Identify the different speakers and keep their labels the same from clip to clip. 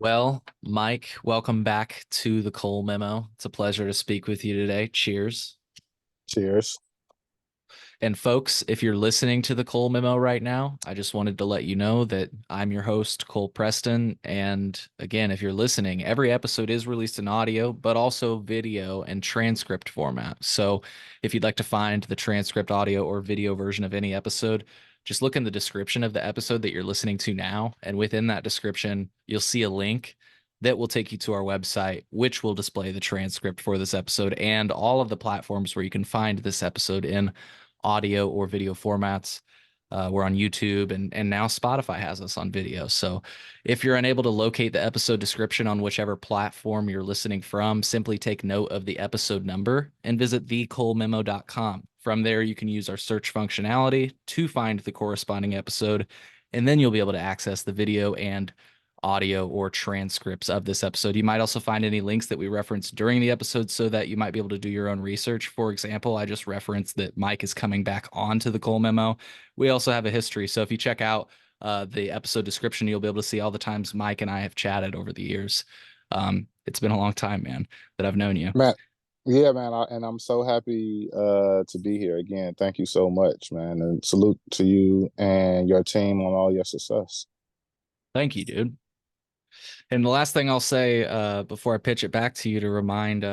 Speaker 1: Well, Mike, welcome back to the Cole Memo. It's a pleasure to speak with you today. Cheers.
Speaker 2: Cheers.
Speaker 1: And folks, if you're listening to the Cole Memo right now, I just wanted to let you know that I'm your host, Cole Preston. And again, if you're listening, every episode is released in audio, but also video and transcript format. So if you'd like to find the transcript, audio, or video version of any episode, just look in the description of the episode that you're listening to now. And within that description, you'll see a link that will take you to our website, which will display the transcript for this episode and all of the platforms where you can find this episode in audio or video formats. We're on YouTube and now Spotify has us on video. So if you're unable to locate the episode description on whichever platform you're listening from, simply take note of the episode number and visit thecolememo.com. From there, you can use our search functionality to find the corresponding episode, and then you'll be able to access the video and audio or transcripts of this episode. You might also find any links that we referenced during the episode so that you might be able to do your own research. For example, I just referenced that Mike is coming back onto the Cole Memo. We also have a history. So if you check out the episode description, you'll be able to see all the times Mike and I have chatted over the years. It's been a long time, man, that I've known you.
Speaker 2: Man, yeah, man, and I'm so happy to be here again. Thank you so much, man. And salute to you and your team on all your success.
Speaker 1: Thank you, dude. And the last thing I'll say before I pitch it back to you to remind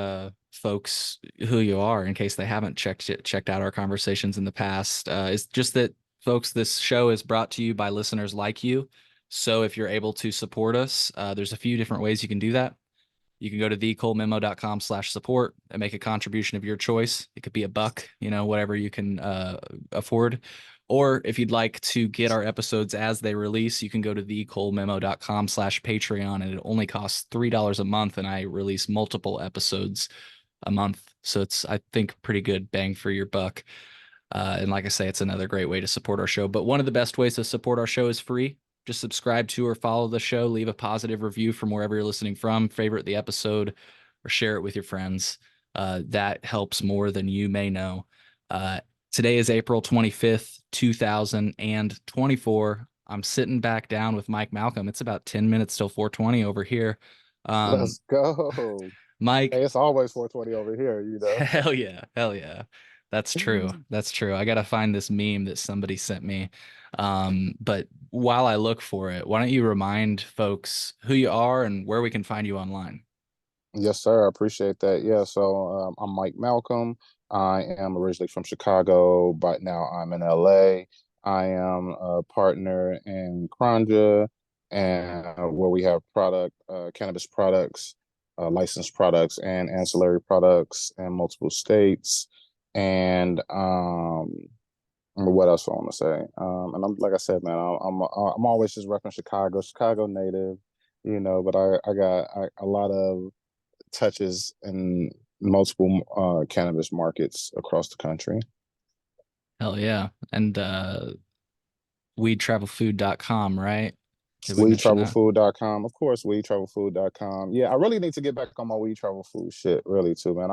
Speaker 1: folks who you are in case they haven't checked out our conversations in the past is just that, folks, this show is brought to you by listeners like you. So if you're able to support us, there's a few different ways you can do that. You can go to thecolememo.com/support and make a contribution of your choice. It could be a buck, whatever you can afford. Or if you'd like to get our episodes as they release, you can go to thecolememo.com/Patreon, and it only costs $3 a month. And I release multiple episodes a month. So it's, I think, pretty good bang for your buck. And like I say, it's another great way to support our show. But one of the best ways to support our show is free. Just subscribe to or follow the show, leave a positive review from wherever you're listening from, favorite the episode, or share it with your friends. That helps more than you may know. Today is April 25th, 2024. I'm sitting back down with Mike Malcolm. It's about 10 minutes till 4:20 over here. Um,
Speaker 2: Let's go.
Speaker 1: Mike,
Speaker 2: Hey, it's always 420 over here, you know.
Speaker 1: hell yeah, hell yeah. That's true. That's true. I gotta find this meme that somebody sent me. But while I look for it, why don't you remind folks who you are and where we can find you online?
Speaker 2: Yes, sir. I appreciate that. Yeah, so I'm Mike Malcolm. I am originally from Chicago, but now I'm in LA. I am a partner in Kranja, and where we have cannabis products, licensed products, and ancillary products in multiple states. And what else I want to say? And I'm like I said, man, I'm always just repping Chicago native, But I got a lot of touches in multiple cannabis markets across the country.
Speaker 1: Hell yeah. And weedtravelfood.com, right? Did we mention that?
Speaker 2: WeedTravelFood.com. Of course, WeedTravelFood.com. Yeah, I really need to get back on my Weed Travel Food shit, really, too, man.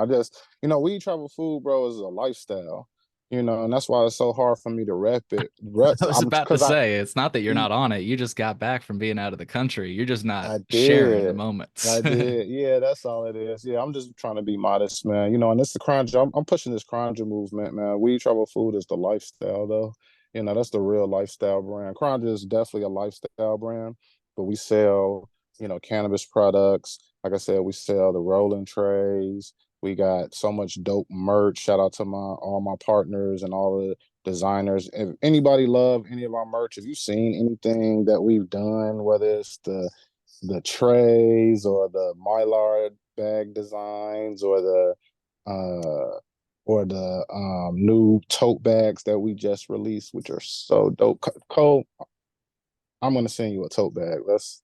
Speaker 2: Weed Travel Food, bro, is a lifestyle, and that's why it's so hard for me to rep it.
Speaker 1: I was about to
Speaker 2: Because
Speaker 1: say, it's not that you're not on it. You just got back from being out of the country. You're just not
Speaker 2: I
Speaker 1: sharing the
Speaker 2: did.
Speaker 1: moments.
Speaker 2: I did. Yeah, that's all it is. Yeah, I'm just trying to be modest, man. And it's the crunch. I'm pushing this crunch movement, man. Weed Travel Food is the lifestyle, though. That's the real lifestyle brand. Crunch is definitely a lifestyle brand, but we sell, cannabis products. Like I said, we sell the rolling trays. We got so much dope merch. Shout out to all my partners and all the designers. If anybody love any of our merch, if you've seen anything that we've done, whether it's the trays or the mylar bag designs or the new tote bags that we just released, which are so dope. Cole, I'm gonna send you a tote bag. Let's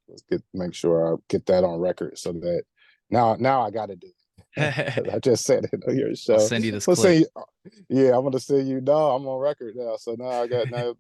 Speaker 2: make sure I get that on record so that now I gotta do it. I just said it on your
Speaker 1: I'll
Speaker 2: show.
Speaker 1: send you this
Speaker 2: Let's say
Speaker 1: clip.
Speaker 2: yeah, I'm gonna send you. No, I'm on record now. So now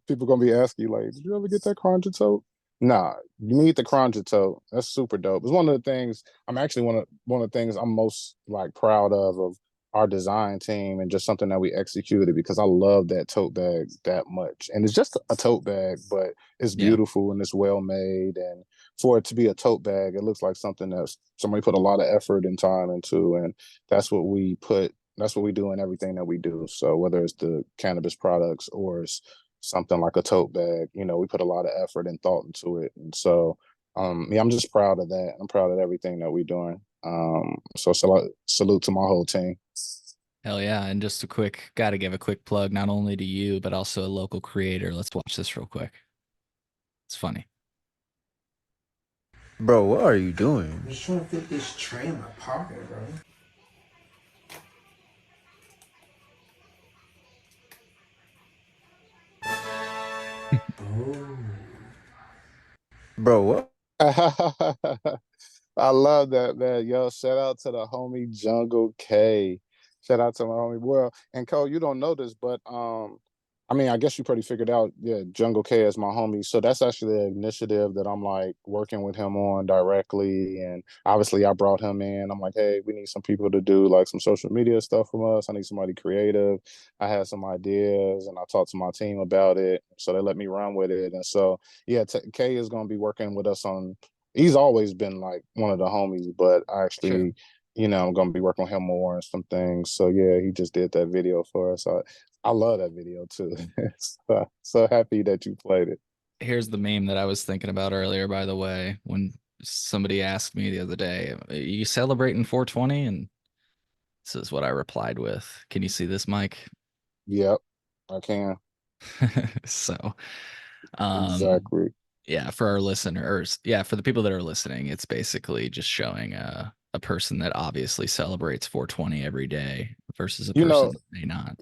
Speaker 2: people gonna be asking you like, did you ever get that Contra tote? Nah, you need the Contra tote. That's super dope. It's one of the things I'm actually one of the things I'm most like proud of our design team and just something that we executed because I love that tote bag that much. And it's just a tote bag, but it's
Speaker 1: Yeah.
Speaker 2: beautiful and it's well made. And for it to be a tote bag, it looks like something that somebody put a lot of effort and time into, and that's what we put. That's what we do in everything that we do. So whether it's the cannabis products or it's something like a tote bag, we put a lot of effort and thought into it. And so, yeah, I'm just proud of that. I'm proud of everything that we're doing. So salute to my whole team.
Speaker 1: Hell yeah. And just got to give a quick plug, not only to you, but also a local creator. Let's watch this real quick. It's funny.
Speaker 3: Bro, what are you doing?
Speaker 4: I'm just trying to fit this tray in my pocket, bro. Oh.
Speaker 3: Bro, what?
Speaker 2: I love that, man. Yo, shout out to the homie Jungle K. Shout out to my homie. Well, and Cole, you don't know this, but I mean, I guess you pretty figured out, yeah, Jungle K is my homie. So that's actually an initiative that I'm like working with him on directly. And obviously I brought him in. I'm like, hey, we need some people to do like some social media stuff from us. I need somebody creative. I had some ideas and I talked to my team about it. So they let me run with it. And so yeah, K is gonna be working with us on he's always been like one of the homies, but I
Speaker 1: Sure.
Speaker 2: actually, I'm gonna be working with him more and some things. So yeah, he just did that video for us. I love that video too. So happy that you played it.
Speaker 1: Here's the meme that I was thinking about earlier, by the way, when somebody asked me the other day, "Are you celebrating 420?" And this is what I replied with. Can you see this, Mike?
Speaker 2: Yep, I can.
Speaker 1: So, um,
Speaker 2: Exactly.
Speaker 1: yeah, for our listeners, yeah, for the people that are listening, it's basically just showing a person that obviously celebrates 420 every day versus a
Speaker 2: You
Speaker 1: person
Speaker 2: know,
Speaker 1: that may not.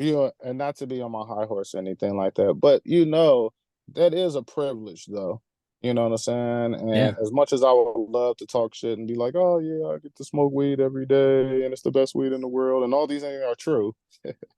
Speaker 2: and not to be on my high horse or anything like that, but that is a privilege though. You know what I'm saying?
Speaker 1: Yeah,
Speaker 2: And as much as I would love to talk shit and be like, oh yeah, I get to smoke weed every day and it's the best weed in the world, and all these things are true.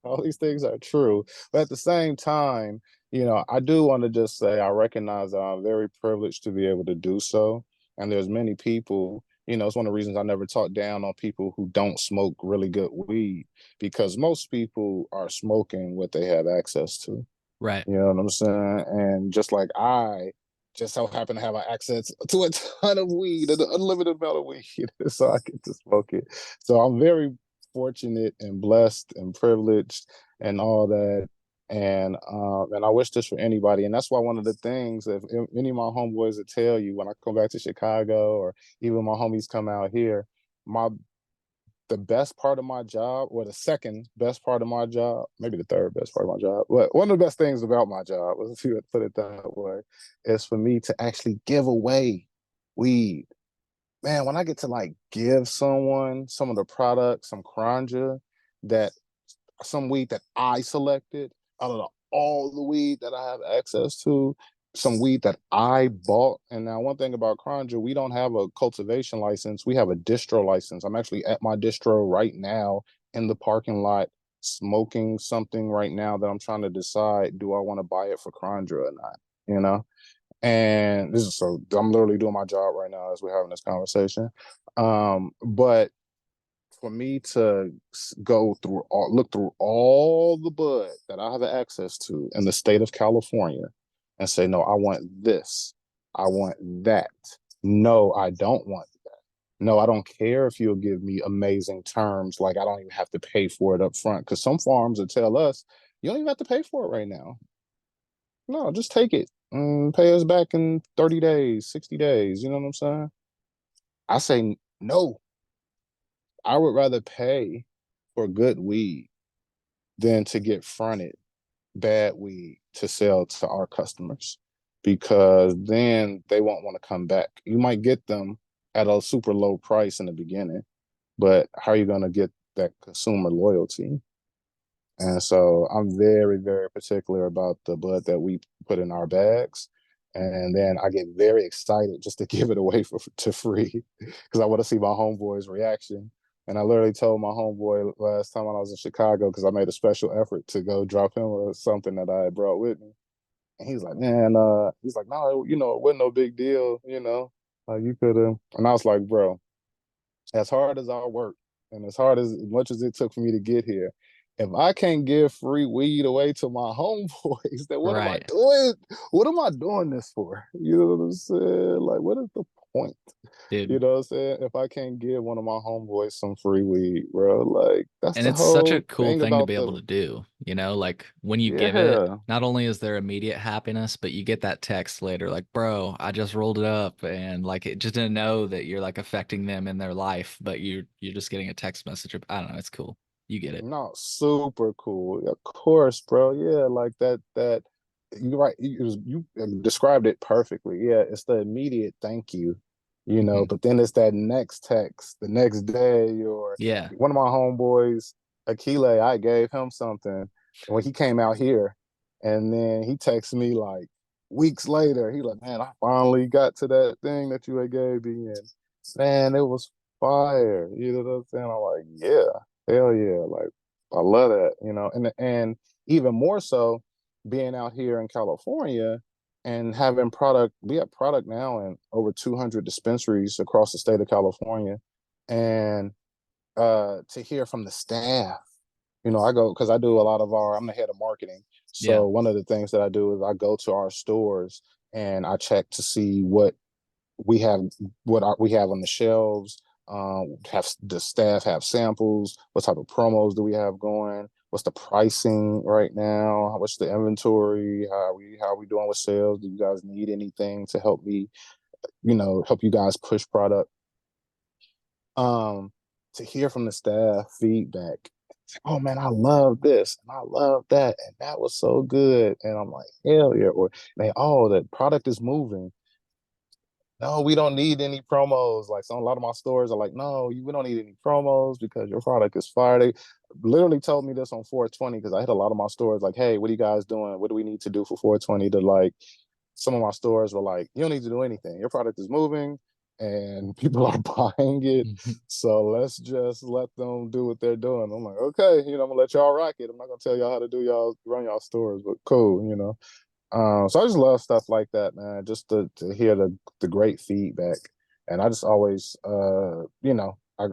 Speaker 2: All these things are true. But at the same time, I do want to just say I recognize that I'm very privileged to be able to do so. And there's many people, it's one of the reasons I never talk down on people who don't smoke really good weed, because most people are smoking what they have access to.
Speaker 1: right.
Speaker 2: You know what I'm saying? And just like I just so happen to have access to a ton of weed, an unlimited amount of weed, so I get to smoke it. So I'm very fortunate and blessed and privileged and all that. And I wish this for anybody. And that's why one of the things, if any of my homeboys would tell you when I come back to Chicago or even my homies come out here, my the best part of my job, or the second best part of my job, maybe the third best part of my job, but one of the best things about my job, if you would put it that way, is for me to actually give away weed. Man, when I get to like give someone some of the products, some Kranja, that some weed that I selected out of all the weed that I have access to, some weed that I bought. And now, one thing about Kranja, we don't have a cultivation license. We have a distro license. I'm actually at my distro right now in the parking lot smoking something right now that I'm trying to decide, do I want to buy it for Kranja or not? You know? And this is so I'm literally doing my job right now as we're having this conversation. But for me to look through all the bud that I have access to in the state of California and say, no, I want this. I want that. No, I don't want that. No, I don't care if you'll give me amazing terms. Like I don't even have to pay for it up front. Because some farms will tell us, you don't even have to pay for it right now. No, just take it and pay us back in 30 days, 60 days. You know what I'm saying? I say, no, I would rather pay for good weed than to get fronted bad weed to sell to our customers, because then they won't want to come back. You might get them at a super low price in the beginning, but how are you going to get that consumer loyalty? And so I'm very, very particular about the bud that we put in our bags. And then I get very excited just to give it away to free because I want to see my homeboy's reaction. And I literally told my homeboy last time when I was in Chicago, because I made a special effort to go drop him something that I had brought with me. And he's like, man, he's like, no, it wasn't no big deal, you could have. And I was like, bro, as hard as I work and as much as it took for me to get here, if I can't give free weed away to my homeboys, then what am I
Speaker 1: Right.
Speaker 2: doing? What am I doing this for? You know what I'm saying? Like, what is the point. You
Speaker 1: dude.
Speaker 2: know what I'm saying? If I can't give one of my homeboys some free weed, bro, like that's
Speaker 1: And
Speaker 2: the
Speaker 1: it's such a
Speaker 2: whole
Speaker 1: cool
Speaker 2: thing
Speaker 1: thing to
Speaker 2: about
Speaker 1: be able
Speaker 2: the,
Speaker 1: to do, like when you give it,
Speaker 2: yeah.
Speaker 1: not only is there immediate happiness, but you get that text later, like, bro, I just rolled it up, and like it just didn't know that you're like affecting them in their life, but you're just getting a text message. I don't know, it's cool. You get it.
Speaker 2: No, super cool. Of course, bro. Yeah, like that you're right. You described it perfectly. Yeah, it's the immediate thank you,
Speaker 1: Mhm.
Speaker 2: but then it's that next text the next day, or
Speaker 1: Yeah.
Speaker 2: one of my homeboys, Akile, I gave him something when he came out here, and then he texted me like weeks later. He like, man, I finally got to that thing that you had gave me, and man, it was fire. You know what I'm saying? I'm like, yeah. Hell yeah, like I love that, and even more so being out here in California and having product. We have product now in over 200 dispensaries across the state of California, and to hear from the staff, I go because I do a lot of I'm the head of marketing,
Speaker 1: Yeah.
Speaker 2: so one of the things that I do is I go to our stores and I check to see we have we have on the shelves. Have the staff have samples? What type of promos do we have going? What's the pricing right now? What's the inventory? How are we doing with sales? Do you guys need anything to help me? Help you guys push product. Um, to hear from the staff feedback. Oh man, I love this and I love that, and that was so good. And I'm like, hell yeah! Or the product is moving. No, we don't need any promos. Like a lot of my stores are like, no, we don't need any promos because your product is fire. They literally told me this on 420 because I hit a lot of my stores like, hey, what are you guys doing? What do we need to do for 420 to like? Some of my stores were like, you don't need to do anything. Your product is moving and people are buying it.
Speaker 1: Mhm.
Speaker 2: So let's just let them do what they're doing. I'm like, okay, I'm gonna let y'all rock it. I'm not gonna tell y'all how to do y'all run y'all stores, but cool. So I just love stuff like that, man. Just to hear the great feedback, and I just always, I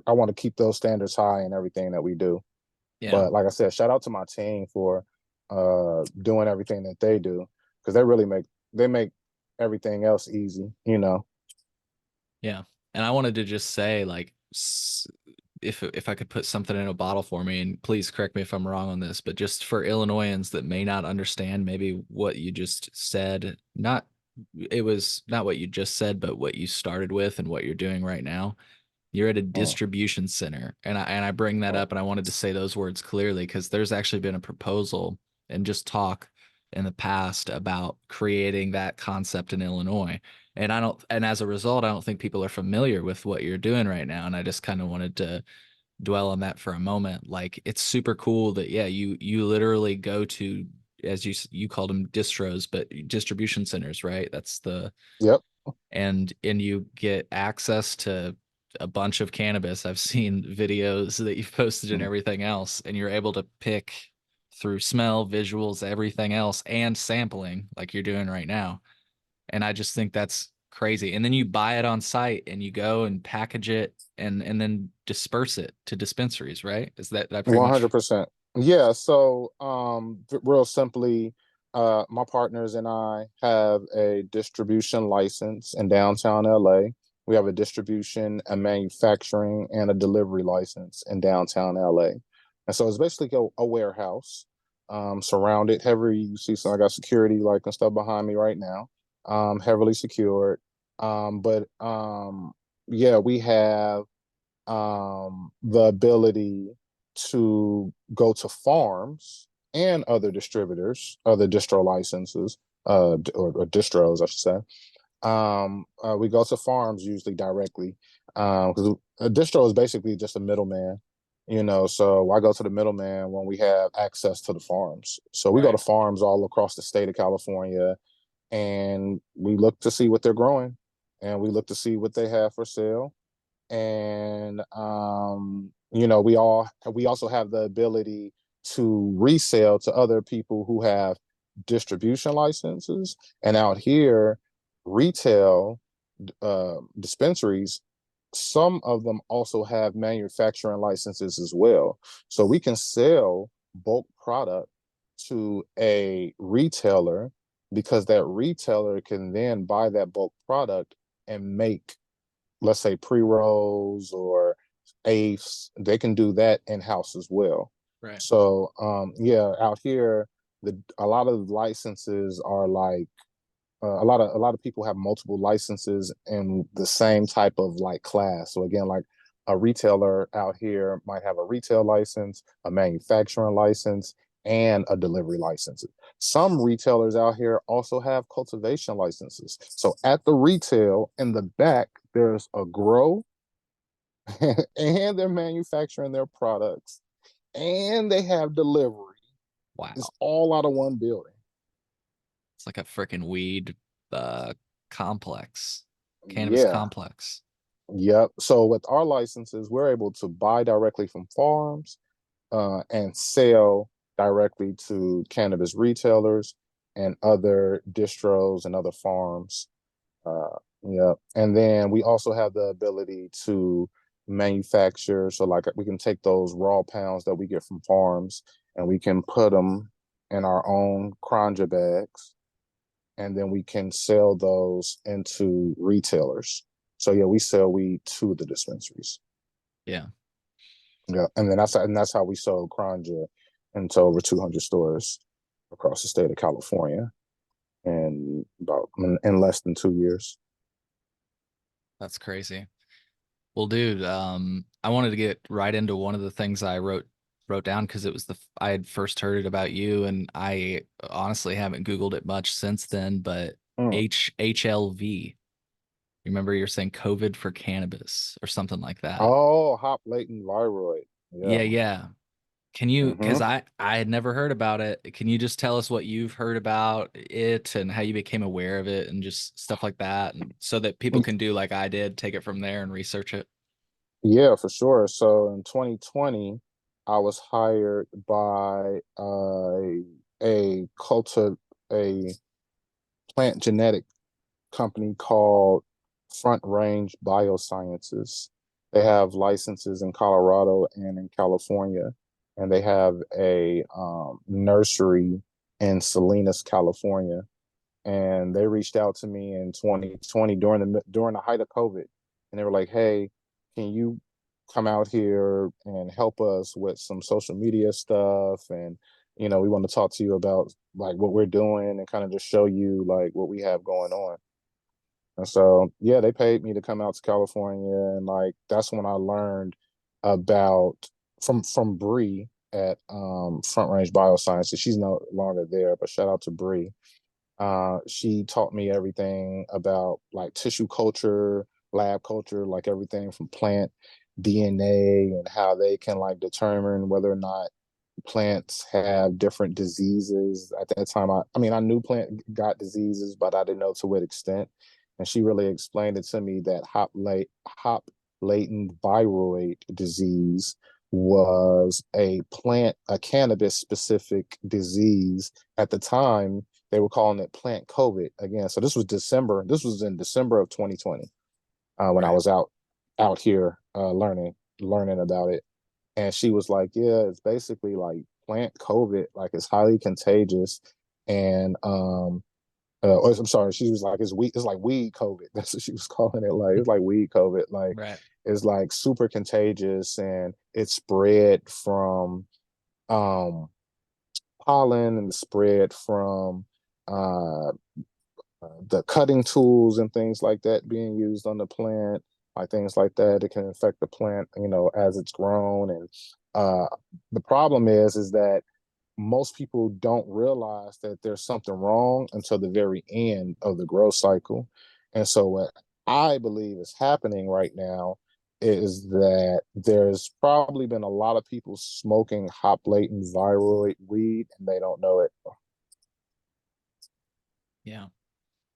Speaker 2: want to keep those standards high in everything that we do.
Speaker 1: Yeah.
Speaker 2: But like I said, shout out to my team for doing everything that they do because they make everything else easy.
Speaker 1: Yeah. And I wanted to just say, like, if I could put something in a bottle for me, and please correct me if I'm wrong on this, but just for Illinoisans that may not understand maybe what you just said, not it was not what you just said, but what you started with and what you're doing right now. You're at a
Speaker 2: Mm,
Speaker 1: distribution center. And I bring that
Speaker 2: mm,
Speaker 1: up, and I wanted to say those words clearly because there's actually been a proposal and just talk in the past about creating that concept in Illinois. And as a result, I don't think people are familiar with what you're doing right now. And I just kind of wanted to dwell on that for a moment. Like it's super cool that yeah, you literally go to, as you called them distros, but distribution centers, right? That's the
Speaker 2: yep.
Speaker 1: and you get access to a bunch of cannabis. I've seen videos that you've posted and
Speaker 2: Mm.
Speaker 1: everything else, and you're able to pick through smell, visuals, everything else, and sampling like you're doing right now. And I just think that's crazy. And then you buy it on site and you go and package it and then disperse it to dispensaries, right? Is that pretty much
Speaker 2: 100%. Yeah. So, real simply, my partners and I have a distribution license in downtown LA. We have a distribution, a manufacturing, and a delivery license in downtown LA. And so it's basically a warehouse, surrounded heavily. You see, so I got security like and stuff behind me right now, heavily secured. But yeah, we have the ability to go to farms and other distributors, other distro licenses, or distros, I should say. We go to farms usually directly because a distro is basically just a middleman. So I go to the middleman when we have access to the farms. So we go to
Speaker 1: right?
Speaker 2: farms all across the state of California, and we look to see what they're growing, and we look to see what they have for sale, and we also have the ability to resell to other people who have distribution licenses, and out here retail dispensaries, some of them also have manufacturing licenses as well, so we can sell bulk product to a retailer because that retailer can then buy that bulk product and make let's say pre-rolls or eighths, they can do that in-house as well.
Speaker 1: Right.
Speaker 2: So yeah, out here, a lot of licenses are like a lot of people have multiple licenses in the same type of like class. So again, like a retailer out here might have a retail license, a manufacturing license, and a delivery license. Some retailers out here also have cultivation licenses. So at the retail in the back, there's a grow and they're manufacturing their products and they have delivery. It's
Speaker 1: Wow.
Speaker 2: all out of one building.
Speaker 1: It's like a freaking weed uh complex, cannabis
Speaker 2: Yeah.
Speaker 1: complex.
Speaker 2: Yep. So with our licenses, we're able to buy directly from farms and sell directly to cannabis retailers and other distros and other farms. Uh, yep. And then we also have the ability to manufacture. So like we can take those raw pounds that we get from farms and we can put them in our own Kranja bags and then we can sell those into retailers. So yeah, we sell weed to the dispensaries.
Speaker 1: Yeah.
Speaker 2: Yeah, and that's how we sold Kranja into over 200 stores across the state of California in less than 2 years.
Speaker 1: That's crazy. Well, dude, I wanted to get right into one of the things I wrote down because it was I had first heard it about you, and I honestly haven't Googled it much since then. But
Speaker 2: Mm.
Speaker 1: HLV, you remember you're saying COVID for cannabis or something like that?
Speaker 2: Oh, hop latent viroid.
Speaker 1: Yeah,
Speaker 2: Yeah.
Speaker 1: yeah. Can you,
Speaker 2: Hmm.
Speaker 1: because I had never heard about it. Can you just tell us what you've heard about it and how you became aware of it and just stuff like that, and so that people can do like I did, take it from there and research it?
Speaker 2: Yeah, for sure. So in 2020, I was hired by a culture a plant genetic company called Front Range Biosciences. They have licenses in Colorado and in California, and they have a nursery in Salinas, California. And they reached out to me in 2020 during the height of COVID, and they were like, "Hey, can you come out here and help us with some social media stuff? And we want to talk to you about like what we're doing and kind of just show you like what we have going on." And so, yeah, they paid me to come out to California, and like that's when I learned about from Bree at Front Range Biosciences. She's no longer there, but shout out to Bree. She taught me everything about like tissue culture, lab culture, like everything from plant DNA and how they can like determine whether or not plants have different diseases. At that time, I mean, I knew plant got diseases, but I didn't know to what extent. And she really explained it to me that hop latent viroid disease was a cannabis specific disease. At the time, they were calling it plant COVID again. So this was December. This was in December of 2020 when I
Speaker 1: Right.
Speaker 2: was out here learning about it. And she was like, "Yeah, it's basically like plant COVID. Like it's highly contagious, and I'm sorry, she was like, it's like weed COVID. That's what she was calling it. Like it's like weed COVID. Like
Speaker 1: Right.
Speaker 2: it's like super contagious, and it spread from um pollen and spread from uh the cutting tools and things like that being used on the plant, like things like that. It can affect the plant, as it's grown. And uh, the problem is that most people don't realize that there's something wrong until the very end of the growth cycle. And so, what I believe is happening right now is that there's probably been a lot of people smoking hop latent viroid weed and they don't know it.
Speaker 1: Yeah.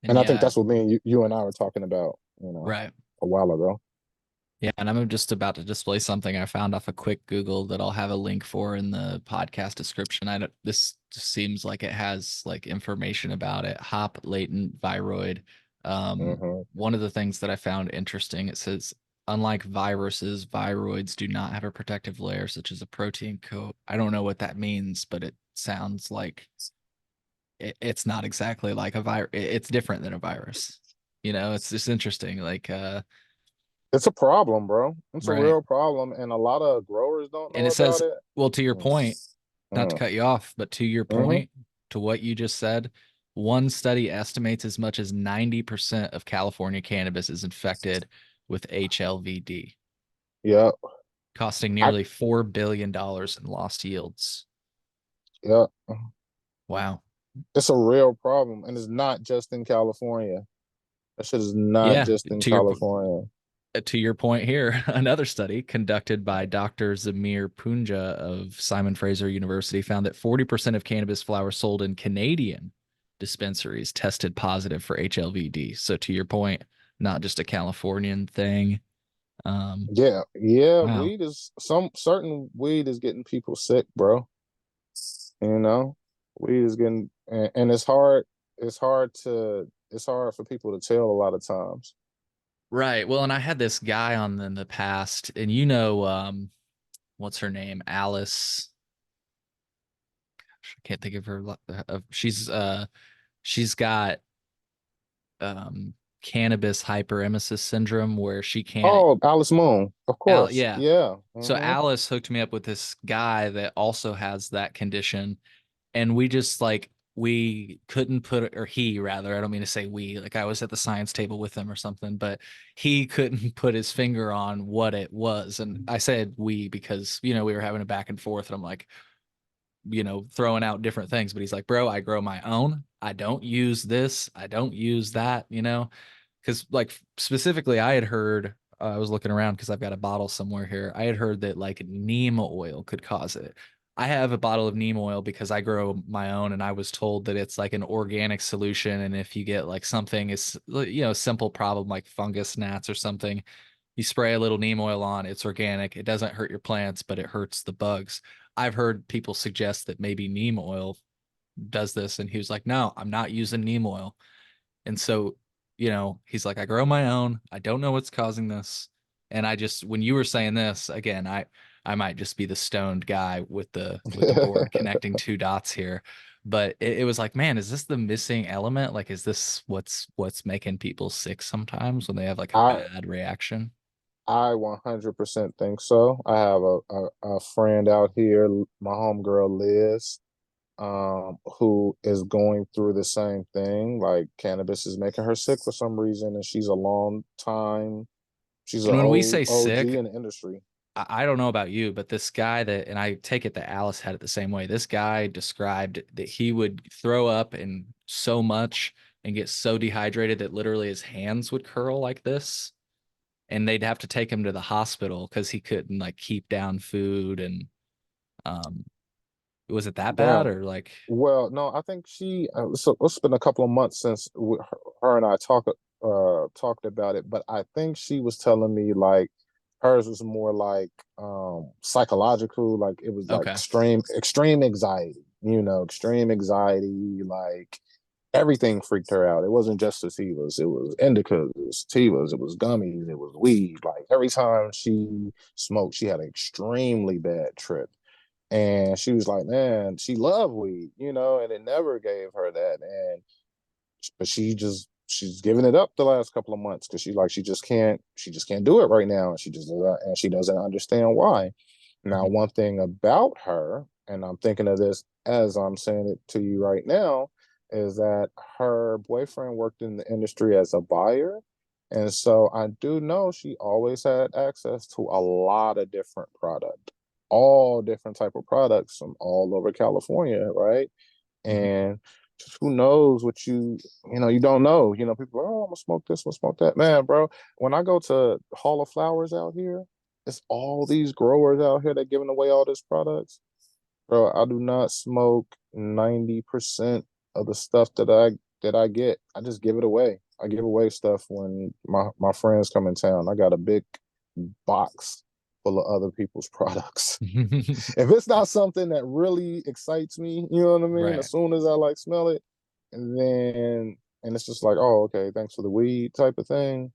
Speaker 1: And
Speaker 2: And I think
Speaker 1: yeah,
Speaker 2: that's what me and you and I were talking about,
Speaker 1: right.
Speaker 2: a while ago.
Speaker 1: Yeah, and I'm just about to display something I found off a quick Google that I'll have a link for in the podcast description. I don't, this just seems like it has like information about it. Hop latent viroid.
Speaker 2: Hmm.
Speaker 1: One of the things that I found interesting, it says, unlike viruses, viroids do not have a protective layer such as a protein coat. I don't know what that means, but it sounds like it's not exactly like a virus. It's different than a virus. It's just interesting. Like,
Speaker 2: It's a problem, bro. It's a
Speaker 1: Right.
Speaker 2: real problem, and a lot of growers don't
Speaker 1: And
Speaker 2: know
Speaker 1: it
Speaker 2: about
Speaker 1: says,
Speaker 2: it.
Speaker 1: well, to your
Speaker 2: Mm,
Speaker 1: point, not to
Speaker 2: mm,
Speaker 1: cut you off, but to your
Speaker 2: mhm.
Speaker 1: point, to what you just said, one study estimates as much as 90% of California cannabis is infected with HLVd,
Speaker 2: Yeah,
Speaker 1: costing
Speaker 2: I
Speaker 1: nearly $4 billion in lost yields.
Speaker 2: yeah.
Speaker 1: Wow.
Speaker 2: It's a real problem, and it's not just in California. That shit is not
Speaker 1: Yeah,
Speaker 2: just in California.
Speaker 1: to your point here, another study conducted by Dr. Zamir Punja of Simon Fraser University found that 40% of cannabis flower sold in Canadian dispensaries tested positive for HLVd. So to your point, not just a Californian thing.
Speaker 2: Yeah, yeah.
Speaker 1: Wow.
Speaker 2: Weed is some certain weed is getting people sick, bro. You know, weed is getting, and it's hard. It's hard for people to tell a lot of times.
Speaker 1: Right. Well, and I had this guy on in the past, and what's her name? Alice. I can't think of her. She's got um cannabis hyperemesis syndrome where she can't.
Speaker 2: Oh, Alice Moon, of course.
Speaker 1: Yeah.
Speaker 2: Yeah.
Speaker 1: So
Speaker 2: Hmm.
Speaker 1: Alice hooked me up with this guy that also has that condition, and we just like we couldn't put, or he rather, I don't mean to say we, like I was at the science table with him or something, but he couldn't put his finger on what it was. And I said we because, we were having a back and forth, and I'm like, throwing out different things, but he's like, bro, I grow my own. I don't use this. I don't use that, because like specifically I had heard, I was looking around because I've got a bottle somewhere here. I had heard that like neem oil could cause it. I have a bottle of neem oil because I grow my own, and I was told that it's like an organic solution. And if you get like something is, simple problem like fungus gnats or something, you spray a little neem oil on, it's organic. It doesn't hurt your plants, but it hurts the bugs. I've heard people suggest that maybe neem oil does this. And he was like, no, I'm not using neem oil. And so, he's like, I grow my own. I don't know what's causing this. And when you were saying this again, I might just be the stoned guy with the board connecting two dots here. But it was like, man, is this the missing element? Like, is this what's making people sick sometimes when they have like a
Speaker 2: I
Speaker 1: bad reaction?
Speaker 2: I 100% think so. I have a friend out here, my homegirl Liz, who is going through the same thing. Like cannabis is making her sick for some reason, and she's an
Speaker 1: And when we
Speaker 2: old
Speaker 1: say
Speaker 2: OG
Speaker 1: sick,
Speaker 2: in the industry.
Speaker 1: I don't know about you, but this guy and I take it that Alice had it the same way. This guy described that he would throw up and so much and get so dehydrated that literally his hands would curl like this. And they'd have to take him to the hospital because he couldn't like keep down food. And um, was it that bad
Speaker 2: Damn.
Speaker 1: or like,
Speaker 2: Well, no, I think so it's been a couple of months since her and I talked about it, but I think she was telling me like hers was more like psychological, like it was like
Speaker 1: okay.
Speaker 2: extreme anxiety, extreme anxiety, like everything freaked her out. It wasn't just sativas, it was indicas, it was sativas, it was gummies, it was weed. Like every time she smoked, she had an extremely bad trip. And she was like, man, she loved weed, and it never gave her that. But she's giving it up the last couple of months because she just can't do it right now. And she doesn't understand why. Now,
Speaker 1: Mhm.
Speaker 2: one thing about her, and I'm thinking of this as I'm saying it to you right now, is that her boyfriend worked in the industry as a buyer. And so I do know she always had access to a lot of different product, all different type of products from all over California, right?
Speaker 1: Mhm.
Speaker 2: And just who knows what you don't know. People are, oh, I'm gonna smoke this, I'm gonna smoke that. Man, bro, when I go to Hall of Flowers out here, it's all these growers out here that giving away all these products. Bro, I do not smoke 90% of the stuff that I get. I just give it away. I give away stuff when my friends come in town. I got a big box full of other people's products. If it's not something that really excites me, you know what I mean?
Speaker 1: Right.
Speaker 2: As soon as I like smell it, and it's just like, oh, okay, thanks for the weed type of thing.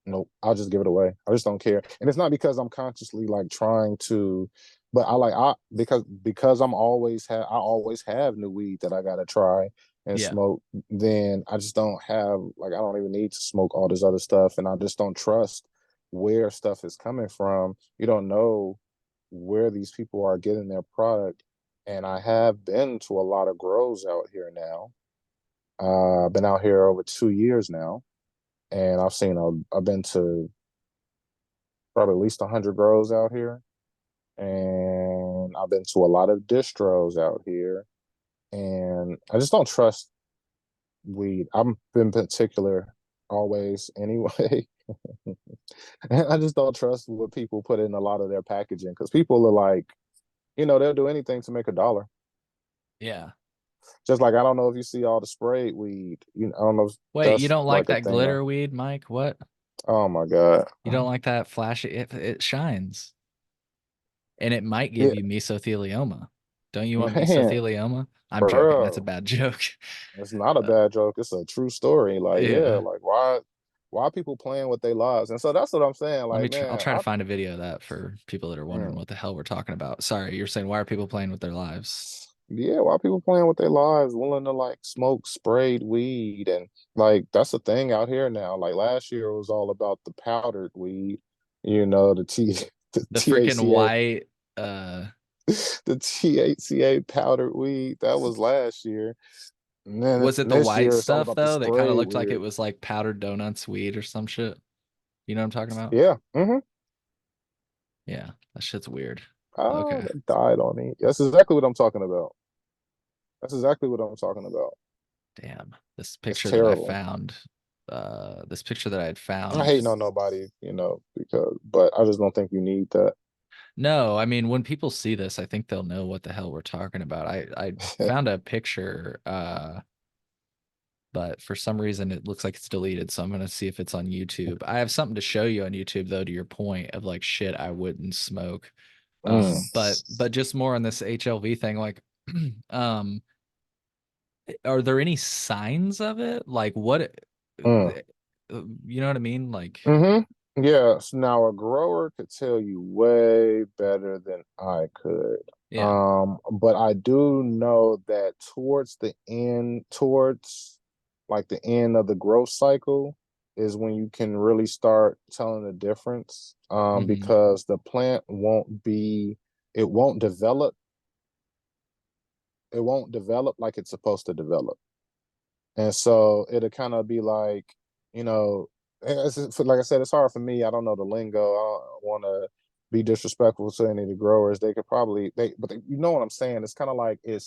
Speaker 2: Nope, I'll just give it away. I just don't care. And it's not because I'm consciously like trying to, but because I always have new weed that I gotta try and
Speaker 1: Yeah.
Speaker 2: smoke. Then I just don't have, like, I don't even need to smoke all this other stuff, and I just don't trust. where stuff is coming from. You don't know where these people are getting their product. And I have been to a lot of grows out here now. I've been out here over 2 years now, and I've been to probably at least 100 grows out here, and I've been to a lot of distros out here, and I just don't trust weed. I'm been particular always anyway. And I just don't trust what people put in a lot of their packaging because people are like, they'll do anything to make a dollar.
Speaker 1: Yeah.
Speaker 2: Just like I don't know if you see all the sprayed weed. I don't know if
Speaker 1: Wait, you
Speaker 2: that's
Speaker 1: don't like
Speaker 2: like a
Speaker 1: that
Speaker 2: thing.
Speaker 1: glitter weed, Mike? What?
Speaker 2: Oh my God.
Speaker 1: You don't like that flashy? It shines, and it might give
Speaker 2: Yeah,
Speaker 1: you mesothelioma. Don't you want
Speaker 2: man,
Speaker 1: mesothelioma? I'm joking. That's a
Speaker 2: bro.
Speaker 1: bad joke.
Speaker 2: It's not a
Speaker 1: Uh,
Speaker 2: bad joke. It's a true story. Like, yeah,
Speaker 1: yeah.
Speaker 2: like why are people playing with their lives? And so that's what I'm saying.
Speaker 1: Let me.
Speaker 2: Like,
Speaker 1: I'll
Speaker 2: man,
Speaker 1: try to find a video of that for people that are wondering
Speaker 2: mm,
Speaker 1: what the hell we're talking about. Sorry, you're saying why are people playing with their lives?
Speaker 2: yeah, why are people playing with their lives, willing to like smoke sprayed weed, and like that's the thing out here now. Like last year it was all about the powdered weed, the the
Speaker 1: The freaking
Speaker 2: THCA,
Speaker 1: white.
Speaker 2: the THCA powdered weed. That was last year. And then
Speaker 1: Was it the
Speaker 2: this
Speaker 1: white
Speaker 2: year it's all
Speaker 1: stuff
Speaker 2: about the
Speaker 1: though that kind of
Speaker 2: sprayed
Speaker 1: looked like it
Speaker 2: weed.
Speaker 1: was like powdered donuts weed or some shit? You know what I'm talking about?
Speaker 2: Yeah.
Speaker 1: Yeah, that shit's weird.
Speaker 2: Oh,
Speaker 1: Okay.
Speaker 2: that died on me. That's exactly what I'm talking about. That's exactly what I'm talking about.
Speaker 1: Damn. This
Speaker 2: It's
Speaker 1: picture that I
Speaker 2: terrible.
Speaker 1: found, this picture that I had
Speaker 2: I
Speaker 1: found.
Speaker 2: hate on nobody, but I just don't think you need that.
Speaker 1: No, I mean when people see this, I think they'll know what the hell we're talking about. I found a picture, but for some reason it looks like it's deleted, so I'm gonna see if it's on YouTube. I have something to show you on YouTube though, to your point of like shit I wouldn't smoke.
Speaker 2: Mm,
Speaker 1: But just more on this HLV thing, like um are there any signs of it? Like what
Speaker 2: mm.
Speaker 1: you know what I mean? Like
Speaker 2: Yeah. So now a grower could tell you way better than I could.
Speaker 1: yeah.
Speaker 2: But I do know that towards like the end of the growth cycle is when you can really start telling the difference.
Speaker 1: Hmm.
Speaker 2: Because the plant it won't develop, like it's supposed to develop. And so it'll kind of be like, you know, like I said, it's hard for me. I don't know the lingo. I don't want to be disrespectful to any of the growers. They could probably but you know what I'm saying. It's kind of like it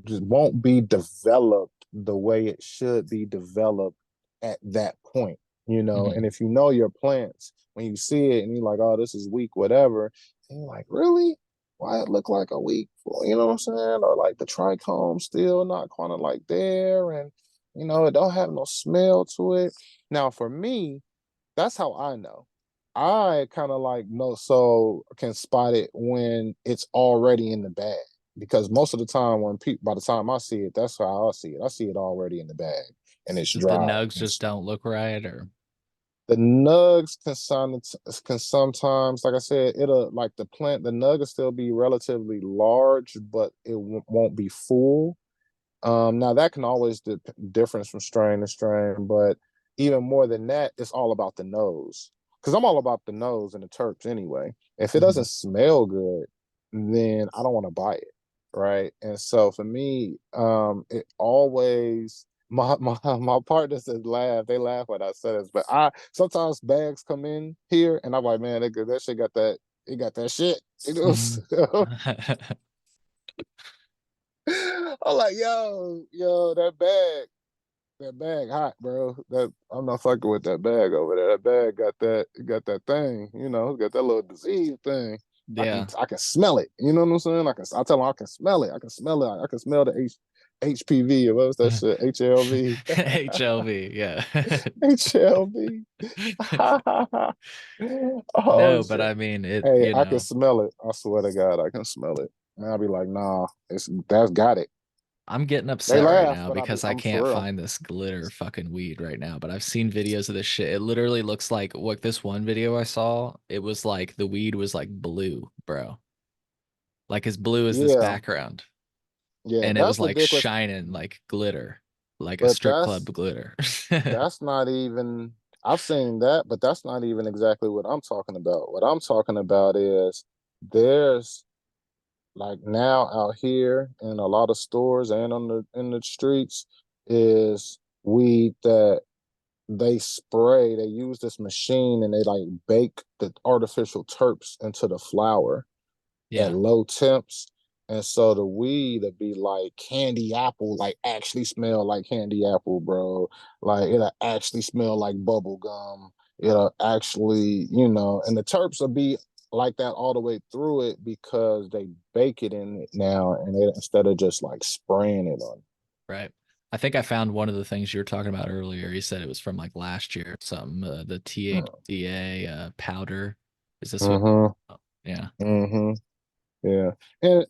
Speaker 2: just won't be developed the way it should be developed at that point. And
Speaker 1: Hmm.
Speaker 2: if you know your plants, when you see it and you're like, oh, this is weak, whatever, and you're like, really? Why it look like a weak, you know what I'm saying? Or like the trichome still not kind of like there, and it don't have no smell to it. Now, for me, that's how I know. I kind of like know, so can spot it when it's already in the bag. Because most of the time, by the time I see it, that's how I see it. I see it already in the bag and it's
Speaker 1: The
Speaker 2: dry.
Speaker 1: nugs just don't look right or
Speaker 2: The nugs can sometimes, like I said, it'll like the nug will still be relatively large, but it won't be full. Now that can always difference from strain to strain, but even more than that, it's all about the nose. Because I'm all about the nose and the terps anyway. If it
Speaker 1: Mhm.
Speaker 2: doesn't smell good, then I don't want to buy it, right? And so for me, it always my partners that laugh, they laugh when I say this, but I sometimes bags come in here and I'm like, man, that shit got that, it got that shit.
Speaker 1: Mhm.
Speaker 2: I'm like, yo, that bag hot, bro. That I'm not fucking with that bag over there. That bag got that thing, got that little disease thing.
Speaker 1: Yeah.
Speaker 2: I can smell it. You know what I'm saying? I tell them I can smell it. I can smell it. I can smell the HPV or what was that shit? HLV.
Speaker 1: HLV, yeah.
Speaker 2: HLV. Oh
Speaker 1: No, but
Speaker 2: shit.
Speaker 1: I mean it,
Speaker 2: Hey, I can smell it. I swear to God, I can smell it. And I'll be like, nah, that's got it.
Speaker 1: I'm getting
Speaker 2: They
Speaker 1: upset right
Speaker 2: laugh,
Speaker 1: now
Speaker 2: but
Speaker 1: because I
Speaker 2: I'm
Speaker 1: can't
Speaker 2: for real.
Speaker 1: find this glitter fucking weed right now, but I've seen videos of this shit. It literally looks like what this one video I saw, it was like the weed was like blue, bro. Like as blue as this
Speaker 2: Yeah,
Speaker 1: background.
Speaker 2: yeah,
Speaker 1: And it was
Speaker 2: that's
Speaker 1: like
Speaker 2: ridiculous.
Speaker 1: shining like glitter, like a
Speaker 2: But
Speaker 1: strip club glitter.
Speaker 2: that's not even. I've seen that, but that's not even exactly what I'm talking about. What I'm talking about is there's like now out here in a lot of stores and on the in the streets is weed that they spray. They use this machine and they like bake the artificial terps into the flower at
Speaker 1: Yeah,
Speaker 2: low temps. And so the weed would be like candy apple, like actually smell like candy apple, bro. Like it'll actually smell like bubble gum. It'll actually, and the terps will be like that all the way through it because they bake it in it now and instead of just like spraying it on.
Speaker 1: right. I think I found one of the things you were talking about earlier. You said it was from like last year or something. The THCA powder. Is this what?
Speaker 2: Mm-hmm.
Speaker 1: Oh, yeah.
Speaker 2: Mm-hmm. Yeah,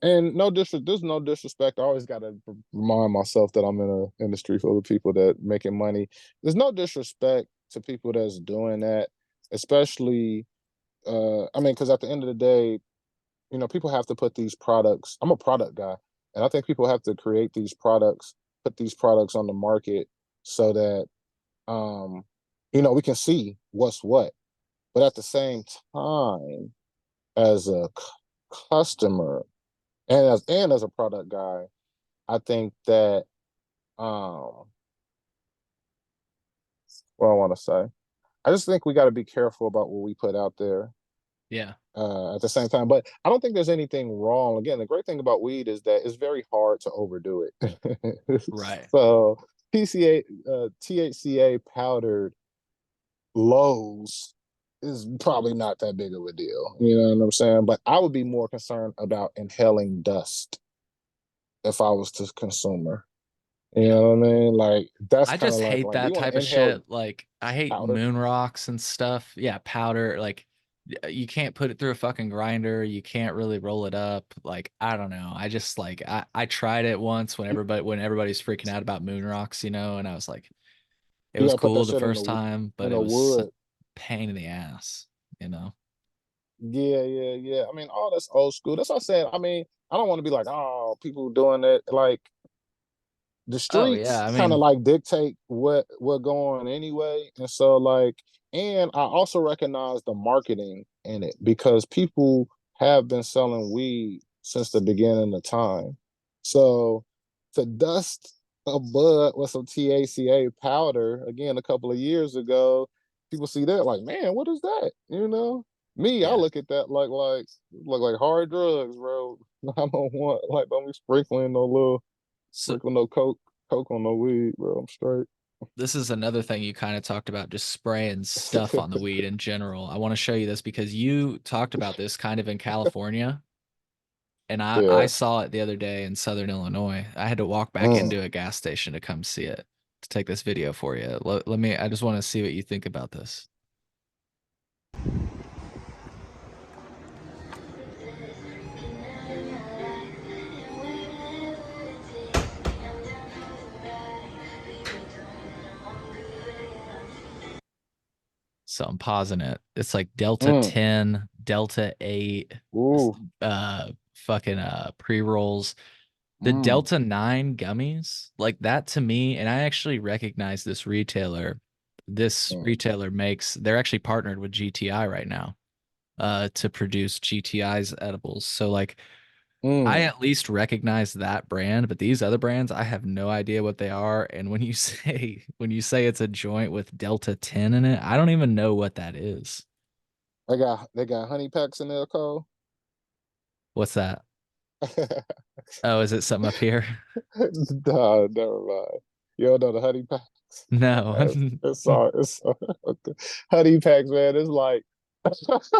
Speaker 2: and no disrespect. There's no disrespect. I always got to remind myself that I'm in an industry full of people that making money. There's no disrespect to people that's doing that, especially. I mean, because at the end of the day, people have to put these products. I'm a product guy, and I think people have to create these products, put these products on the market so that um, we can see what's what. But at the same time, as a customer and as a product guy, I think that what I want to say. I just think we got to be careful about what we put out there.
Speaker 1: Yeah.
Speaker 2: At the same time, but I don't think there's anything wrong. Again, the great thing about weed is that it's very hard to overdo it.
Speaker 1: Right.
Speaker 2: So THCA powdered lows is probably not that big of a deal. You know what I'm saying? But I would be more concerned about inhaling dust if I was the consumer. You
Speaker 1: Yeah.
Speaker 2: know what I mean? Like that's
Speaker 1: I
Speaker 2: kind of
Speaker 1: just
Speaker 2: like
Speaker 1: hate
Speaker 2: like do
Speaker 1: that
Speaker 2: you want
Speaker 1: type
Speaker 2: to
Speaker 1: of
Speaker 2: inhale
Speaker 1: shit. Like, I hate
Speaker 2: powder?
Speaker 1: moon rocks and stuff. Yeah, powder. Like, you can't put it through a fucking grinder. You can't really roll it up. Like, I don't know. I just like I tried it once when everybody's freaking out about moon rocks, and I was like, it
Speaker 2: You
Speaker 1: was
Speaker 2: gotta put that
Speaker 1: cool the
Speaker 2: shit
Speaker 1: first time, but
Speaker 2: in
Speaker 1: it
Speaker 2: the
Speaker 1: was a
Speaker 2: wood.
Speaker 1: pain in the ass, you know.
Speaker 2: Yeah, yeah, yeah. I mean, all that's old school. That's what I said. I mean, I don't want to be like, oh, people doing it. Like the
Speaker 1: Oh yeah,
Speaker 2: streets
Speaker 1: I
Speaker 2: kind of
Speaker 1: mean,
Speaker 2: like dictate what going on anyway. And so like, and I also recognize the marketing in it because people have been selling weed since the beginning of time. So to dust a bud with some THCA powder again a couple of years ago, people see that like, man, what is that? Me, I
Speaker 1: yeah.
Speaker 2: look at that like hard drugs, bro. I don't want like don't be sprinkling no little
Speaker 1: So
Speaker 2: sprinkle no coke on no weed, bro. I'm straight.
Speaker 1: this is another thing you kind of talked about, just spraying stuff on the weed in general. I want to show you this because you talked about this kind of in California, and I
Speaker 2: Yeah.
Speaker 1: saw it the other day in Southern Illinois. I had to walk back
Speaker 2: Mm.
Speaker 1: into a gas station to come see it, to take this video for you. Let me, I just want to see what you think about this. So I'm pausing it. It's like Delta
Speaker 2: Mm.
Speaker 1: 10, Delta 8,
Speaker 2: Ooh.
Speaker 1: fucking pre-rolls. The
Speaker 2: Mm.
Speaker 1: Delta 9 gummies, like that to me, and I actually recognize this retailer. This
Speaker 2: Mm.
Speaker 1: retailer they're actually partnered with GTI right now, to produce GTI's edibles. So like I
Speaker 2: Mm.
Speaker 1: at least recognize that brand, but these other brands, I have no idea what they are. And when you say it's a joint with Delta 10 in it, I don't even know what that is.
Speaker 2: They got honey packs in there, Cole.
Speaker 1: What's that? Oh, is it something up here?
Speaker 2: Nah, never mind. You don't know the honey packs.
Speaker 1: No.
Speaker 2: It's okay. Honey packs, man. It's like it's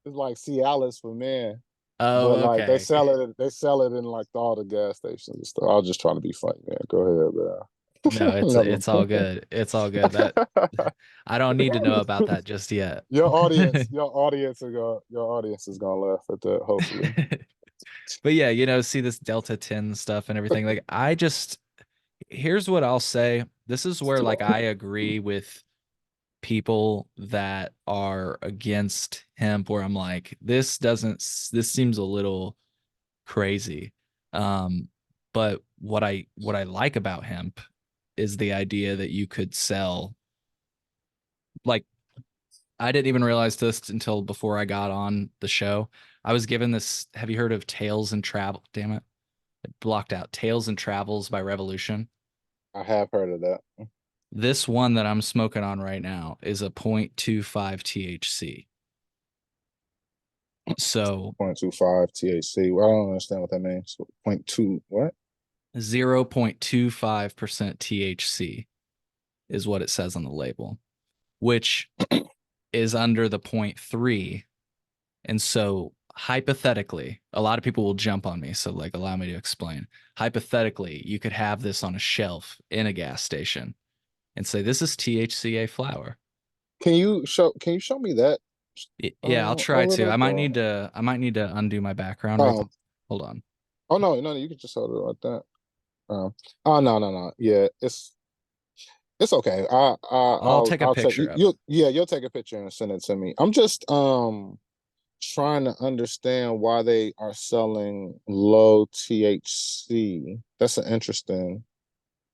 Speaker 2: like Cialis for men.
Speaker 1: Oh,
Speaker 2: But like they
Speaker 1: okay.
Speaker 2: sell it they sell it in like all the gas stations and stuff. I was just trying to be funny, man. Go ahead,
Speaker 1: No,
Speaker 2: man.
Speaker 1: it's all
Speaker 2: Never.
Speaker 1: good. It's all good. That I don't need to know about that just yet.
Speaker 2: your audience is gonna laugh at that, hopefully.
Speaker 1: But yeah, see this Delta 10 stuff and everything. Like here's what I'll say. This is where like I agree with people that are against hemp where I'm like this seems a little crazy. Um but what I like about hemp is the idea that you could sell like I didn't even realize this until before I got on the show. I was given this. Have you heard of Tales and Travel? Damn it. It blocked out. Tales and Travels by Revolution.
Speaker 2: I have heard of that.
Speaker 1: This one that I'm smoking on right now is a 0.25 THC. So
Speaker 2: 0.25 THC. Well, I don't understand what that means. So 0.2 what?
Speaker 1: 0.25% THC is what it says on the label, which is under the point 0.3. And so hypothetically, a lot of people will jump on me. So like allow me to explain. Hypothetically, you could have this on a shelf in a gas station and say this is THCA flower.
Speaker 2: Can you show me that
Speaker 1: Yeah, I'll
Speaker 2: a
Speaker 1: try to.
Speaker 2: little
Speaker 1: I might need to undo my background real quick.
Speaker 2: um
Speaker 1: Hold on.
Speaker 2: oh no, you can just hold it like that. Oh no. Yeah, it's okay.
Speaker 1: I'll take a
Speaker 2: I'll take
Speaker 1: picture
Speaker 2: you.
Speaker 1: of it.
Speaker 2: You'll take a picture and send it to me. I'm just trying to understand why they are selling low THC. That's an interesting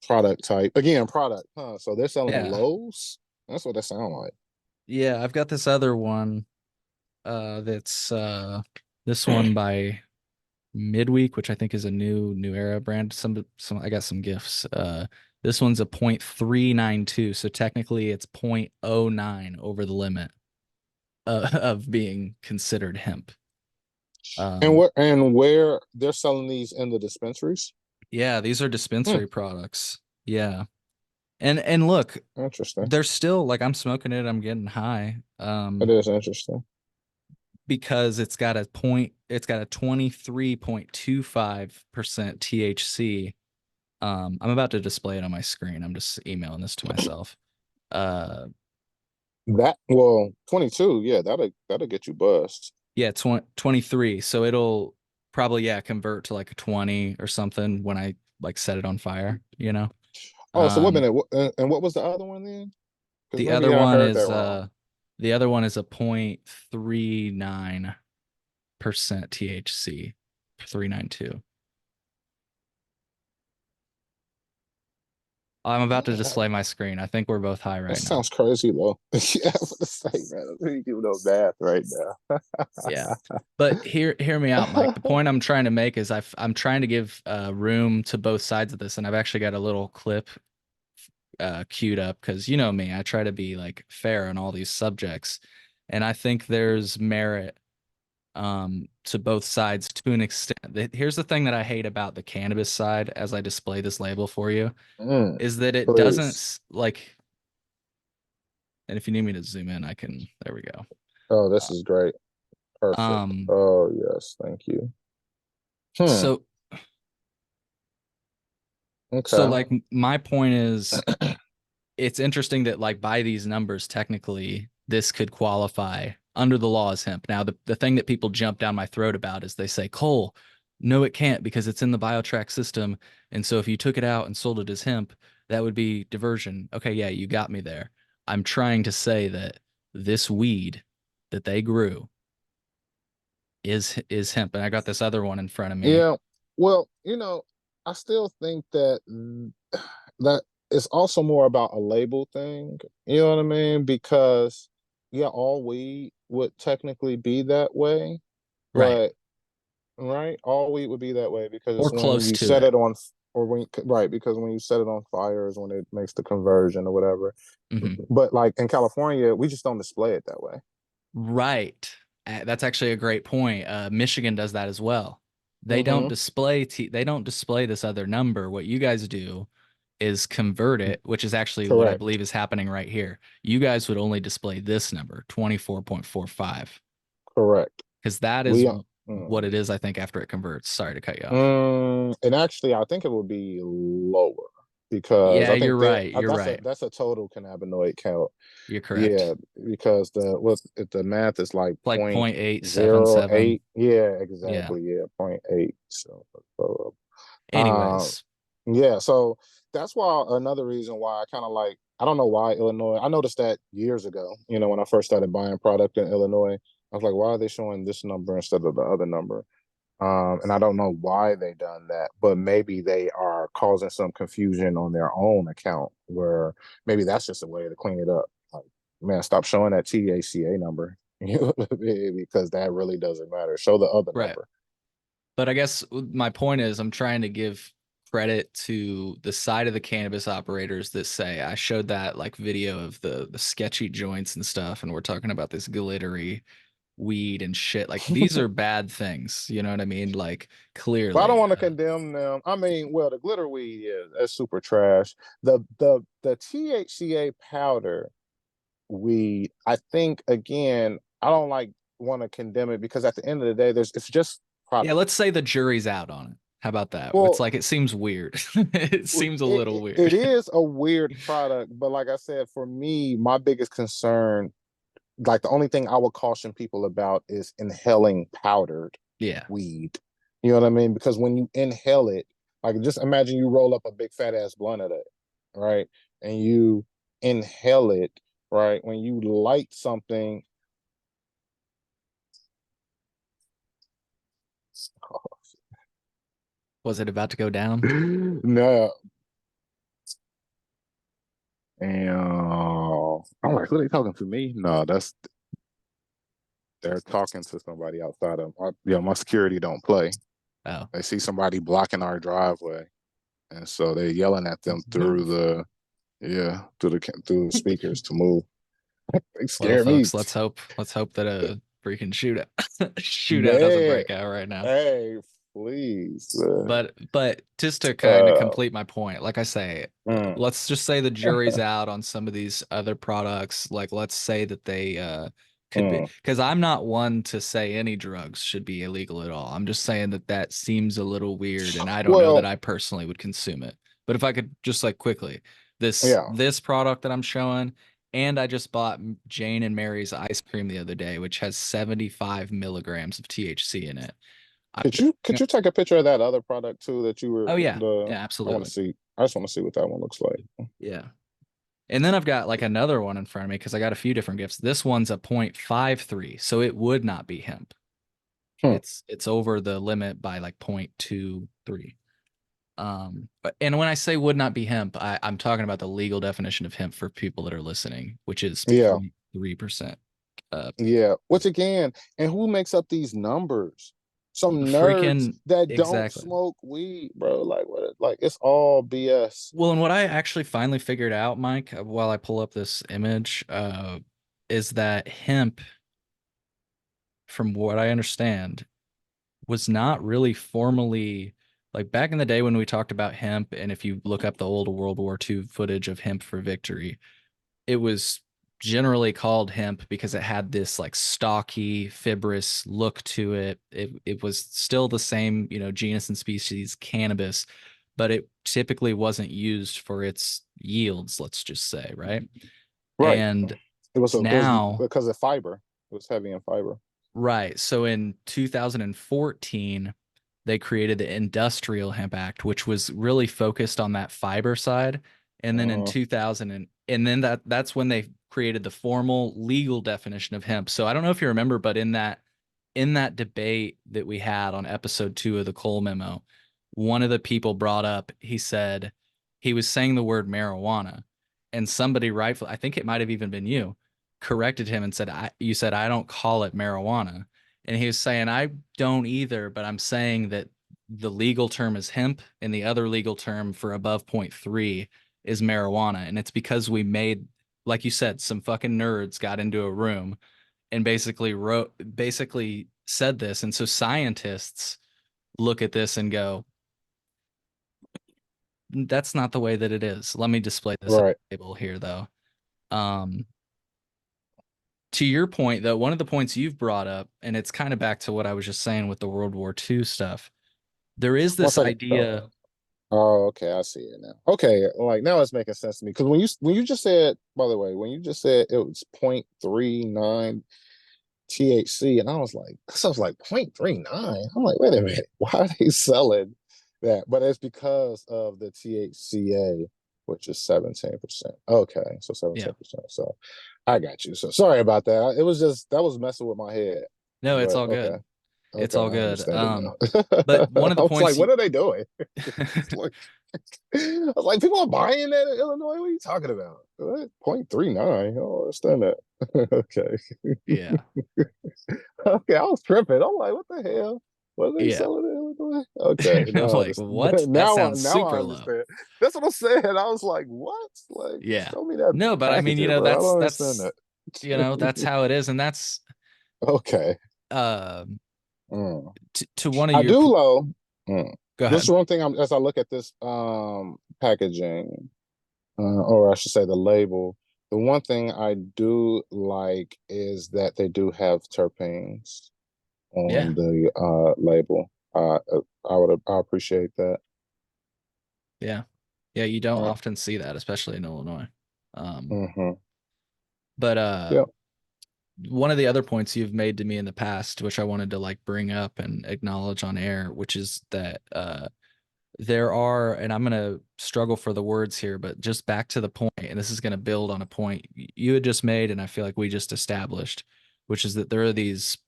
Speaker 2: product type. Again, product, huh? So they're selling
Speaker 1: Yeah.
Speaker 2: lows? That's what that sound like.
Speaker 1: Yeah, I've got this other one that's this one by Midweek, which I think is a new era brand. Some I got some gifts. This one's a 0.392, so technically it's 0.09 over the limit of being considered hemp.
Speaker 2: And where they're selling these in the dispensaries?
Speaker 1: Yeah, these are
Speaker 2: Hmm,
Speaker 1: dispensary products. Yeah. And look,
Speaker 2: interesting.
Speaker 1: they're still like I'm smoking it, I'm getting high.
Speaker 2: It is interesting.
Speaker 1: Because it's got a 23.25% THC. I'm about to display it on my screen. I'm just emailing this to myself. Uh,
Speaker 2: That well, 22, yeah, that'll get you buzzed.
Speaker 1: yeah, 23. So it'll probably, yeah, convert to like a 20 or something when I like set it on fire, you know?
Speaker 2: Oh, so wait a
Speaker 1: Um,
Speaker 2: minute. And what was the other one then? Because
Speaker 1: the
Speaker 2: maybe
Speaker 1: other
Speaker 2: I
Speaker 1: one
Speaker 2: heard that
Speaker 1: is,
Speaker 2: wrong.
Speaker 1: the other one is a 0.39% THC, 392. I'm about to
Speaker 2: Man,
Speaker 1: display my screen. I think we're both high
Speaker 2: that
Speaker 1: right now.
Speaker 2: sounds crazy though. Yeah, I'm gonna say, man, I'm really doing no math right
Speaker 1: Yeah. But hear me out, Mike. The
Speaker 2: now.
Speaker 1: point I'm trying to make is I'm trying to give room to both sides of this, and I've actually got a little clip queued up because you know me, I try to be like fair on all these subjects, and I think there's merit to both sides to an extent. Here's the thing that I hate about the cannabis side as I display this label for you
Speaker 2: Mm,
Speaker 1: is that it doesn't
Speaker 2: please.
Speaker 1: like, and if you need me to zoom in, I can. There we go.
Speaker 2: Oh, this is great. Perfect.
Speaker 1: Um,
Speaker 2: Oh, yes, thank you. Hmm.
Speaker 1: so so
Speaker 2: Okay.
Speaker 1: like my point is it's interesting that like by these numbers technically this could qualify under the law as hemp. Now the thing that people jump down my throat about is they say, Cole, no, it can't because it's in the biotrack system. And so if you took it out and sold it as hemp, that would be diversion. Okay, yeah, you got me there. I'm trying to say that this weed that they grew is hemp. And I got this other one in front of me.
Speaker 2: Yeah. Well, I still think that that it's also more about a label thing. You know what I mean? Because yeah, all weed would technically be that way,
Speaker 1: Right.
Speaker 2: but right, all weed would be that way because
Speaker 1: Or
Speaker 2: when
Speaker 1: close
Speaker 2: you
Speaker 1: to
Speaker 2: set
Speaker 1: it.
Speaker 2: it on, or right, because when you set it on fire is when it makes the conversion or whatever.
Speaker 1: Mhm.
Speaker 2: But like in California, we just don't display it that way.
Speaker 1: Right. That's actually a great point. Michigan does that as well.
Speaker 2: Mm-hmm.
Speaker 1: They don't display this other number. What you guys do is convert it, which is actually what I
Speaker 2: Correct.
Speaker 1: believe is happening right here. You guys would only display this number, 24.45,
Speaker 2: Correct.
Speaker 1: because that is
Speaker 2: We
Speaker 1: what it
Speaker 2: mm,
Speaker 1: is, I think, after it converts. Sorry to cut you off.
Speaker 2: and actually I think it would be lower because
Speaker 1: Yeah,
Speaker 2: I
Speaker 1: you're
Speaker 2: think that
Speaker 1: right. You're right.
Speaker 2: that's a total cannabinoid count.
Speaker 1: You're
Speaker 2: Yeah,
Speaker 1: correct.
Speaker 2: because the math is like
Speaker 1: Like
Speaker 2: point
Speaker 1: point eight seven
Speaker 2: zero
Speaker 1: seven.
Speaker 2: eight. Yeah,
Speaker 1: Yeah.
Speaker 2: exactly. Yeah, point 0.8. So um
Speaker 1: Anyways.
Speaker 2: yeah, so that's why another reason why I kind of like I don't know why Illinois. I noticed that years ago, when I first started buying product in Illinois, I was like, why are they showing this number instead of the other number? And I don't know why they done that, but maybe they are causing some confusion on their own account where maybe that's just a way to clean it up. Like, man, stop showing that THCA number. Because that really doesn't matter. Show the other
Speaker 1: Right.
Speaker 2: number.
Speaker 1: But I guess my point is I'm trying to give credit to the side of the cannabis operators that say I showed that like video of the sketchy joints and stuff, and we're talking about this glittery weed and shit. Like these are bad things. You know what I mean? Like
Speaker 2: But I don't
Speaker 1: clearly.
Speaker 2: want to condemn them. I mean, well, the glitter weed is that's super trash. The THCA powder weed, I think again, I don't like want to condemn it because at the end of the day, it's just
Speaker 1: Yeah,
Speaker 2: product.
Speaker 1: let's say the jury's out on it. How about that? It's
Speaker 2: Well,
Speaker 1: like it seems weird. It seems a little
Speaker 2: it
Speaker 1: weird.
Speaker 2: is a weird product, but like I said, for me, my biggest concern, like the only thing I would caution people about is inhaling powdered
Speaker 1: Yeah.
Speaker 2: weed. You know what I mean? Because when you inhale it, like just imagine you roll up a big fat ass blunt of that, right? And you inhale it, right? When you light something,
Speaker 1: Was it about to go down?
Speaker 2: no. And I'm like, who are they talking to me? No, they're talking to somebody outside of my security don't play.
Speaker 1: Oh.
Speaker 2: They see somebody blocking our driveway. And so they're yelling at them through
Speaker 1: Move.
Speaker 2: the speakers to move. They
Speaker 1: Well,
Speaker 2: scare me,
Speaker 1: folks, let's hope that a freaking shootout doesn't
Speaker 2: man.
Speaker 1: break out right now.
Speaker 2: Hey, please.
Speaker 1: But just to kind of
Speaker 2: Uh,
Speaker 1: complete my point, like I say,
Speaker 2: mm,
Speaker 1: let's just say the jury's out on some of these other products. Like let's say that they could be,
Speaker 2: mm.
Speaker 1: because I'm not one to say any drugs should be illegal at all. I'm just saying that that seems a little weird, and I don't know that
Speaker 2: Well,
Speaker 1: I personally would consume it. But if I could just like quickly, this
Speaker 2: yeah.
Speaker 1: this product that I'm showing, and I just bought Jane and Mary's ice cream the other day, which has 75 milligrams of THC in it. I,
Speaker 2: Could you take a picture of that other product too that you were
Speaker 1: oh yeah,
Speaker 2: the
Speaker 1: yeah,
Speaker 2: I want to
Speaker 1: absolutely.
Speaker 2: see. I just want to see what that one looks like.
Speaker 1: Yeah. And then I've got like another one in front of me because I got a few different gifts. This one's a 0.53, so it would not be hemp.
Speaker 2: Hmm.
Speaker 1: It's over the limit by like 0.23. And when I say would not be hemp, I'm talking about the legal definition of hemp for people that are listening, which is
Speaker 2: Yeah.
Speaker 1: 0.3%.
Speaker 2: Yeah. Which again, and who makes up these numbers? Some nerds
Speaker 1: Freaking
Speaker 2: that don't
Speaker 1: exactly.
Speaker 2: smoke weed, bro. Like what? Like it's all BS.
Speaker 1: Well, and what I actually finally figured out, Mike, while I pull up this image, is that hemp, from what I understand, was not really formally like back in the day when we talked about hemp, and if you look up the old World War II footage of Hemp for Victory, it was generally called hemp because it had this like stocky, fibrous look to it. It was still the same, genus and species cannabis, but it typically wasn't used for its yields, let's just say, right?
Speaker 2: Right.
Speaker 1: And
Speaker 2: It was
Speaker 1: now,
Speaker 2: because of fiber. It was heavy in fiber.
Speaker 1: right. So in 2014, they created the Industrial Hemp Act, which was really focused on that fiber side. And then in
Speaker 2: Uh,
Speaker 1: 2000 and then that's when they created the formal legal definition of hemp. So I don't know if you remember, but in that debate that we had on episode 2 of the Cole memo, one of the people brought up, he said he was saying the word marijuana, and somebody rightfully, I think it might have even been you, corrected him and said, you said, I don't call it marijuana. And he was saying, I don't either, but I'm saying that the legal term is hemp and the other legal term for above zero point 0.3 is marijuana. And it's because we made, like you said, some fucking nerds got into a room and basically said this. And so scientists look at this and go, that's not the way that it is. Let me display this at
Speaker 2: right.
Speaker 1: the table here, though. Um, to your point, though, one of the points you've brought up, and it's kind of back to what I was just saying with the World War II stuff, there is
Speaker 2: One
Speaker 1: this
Speaker 2: second.
Speaker 1: idea.
Speaker 2: Oh, okay, I see it now. Okay, like now it's making sense to me because when you just said, by the way, when you just said it was 0.39 THC, and I was like, that sounds like 0.39. I'm like, wait a minute, why are they selling that? But it's because of the THCA, which is 17%. Okay, so
Speaker 1: Yeah.
Speaker 2: 17%. So I got you. So sorry about that. It was just that was messing with my head.
Speaker 1: No, it's
Speaker 2: But
Speaker 1: all
Speaker 2: okay,
Speaker 1: good. It's
Speaker 2: okay,
Speaker 1: all
Speaker 2: I
Speaker 1: good.
Speaker 2: understand it now.
Speaker 1: But one of
Speaker 2: I
Speaker 1: the
Speaker 2: was like,
Speaker 1: points
Speaker 2: what are they doing? It's like, I was like, people are buying that in Illinois. What are you talking about? What? 0.39. I don't understand that. Okay.
Speaker 1: Yeah.
Speaker 2: Okay, I was tripping. I'm like, what the hell? What are they
Speaker 1: Yeah.
Speaker 2: selling in Illinois? Okay,
Speaker 1: I'm
Speaker 2: now I
Speaker 1: like, what?
Speaker 2: understand.
Speaker 1: That
Speaker 2: Now,
Speaker 1: sounds
Speaker 2: now I
Speaker 1: super low.
Speaker 2: understand. That's what I'm saying. I was like, what? Like,
Speaker 1: Yeah.
Speaker 2: show me that
Speaker 1: No, but I mean,
Speaker 2: packaging, bro. I don't understand
Speaker 1: that's
Speaker 2: that.
Speaker 1: that's how it is, and that's
Speaker 2: Okay.
Speaker 1: um
Speaker 2: Mm.
Speaker 1: to one of
Speaker 2: I
Speaker 1: your
Speaker 2: do though. Mm.
Speaker 1: go
Speaker 2: This is
Speaker 1: ahead.
Speaker 2: one thing as I look at this packaging, or I should say the label. The one thing I do like is that they do have terpenes
Speaker 1: Yeah.
Speaker 2: on the label. I appreciate that.
Speaker 1: Yeah. Yeah, you don't
Speaker 2: Uh,
Speaker 1: often see that, especially in Illinois. Um,
Speaker 2: hmm
Speaker 1: but
Speaker 2: Yeah.
Speaker 1: one of the other points you've made to me in the past, which I wanted to like bring up and acknowledge on air, which is that there are, and I'm going to struggle for the words here, but just back to the point, and this is going to build on a point you had just made, and I feel like we just established, which is that there are these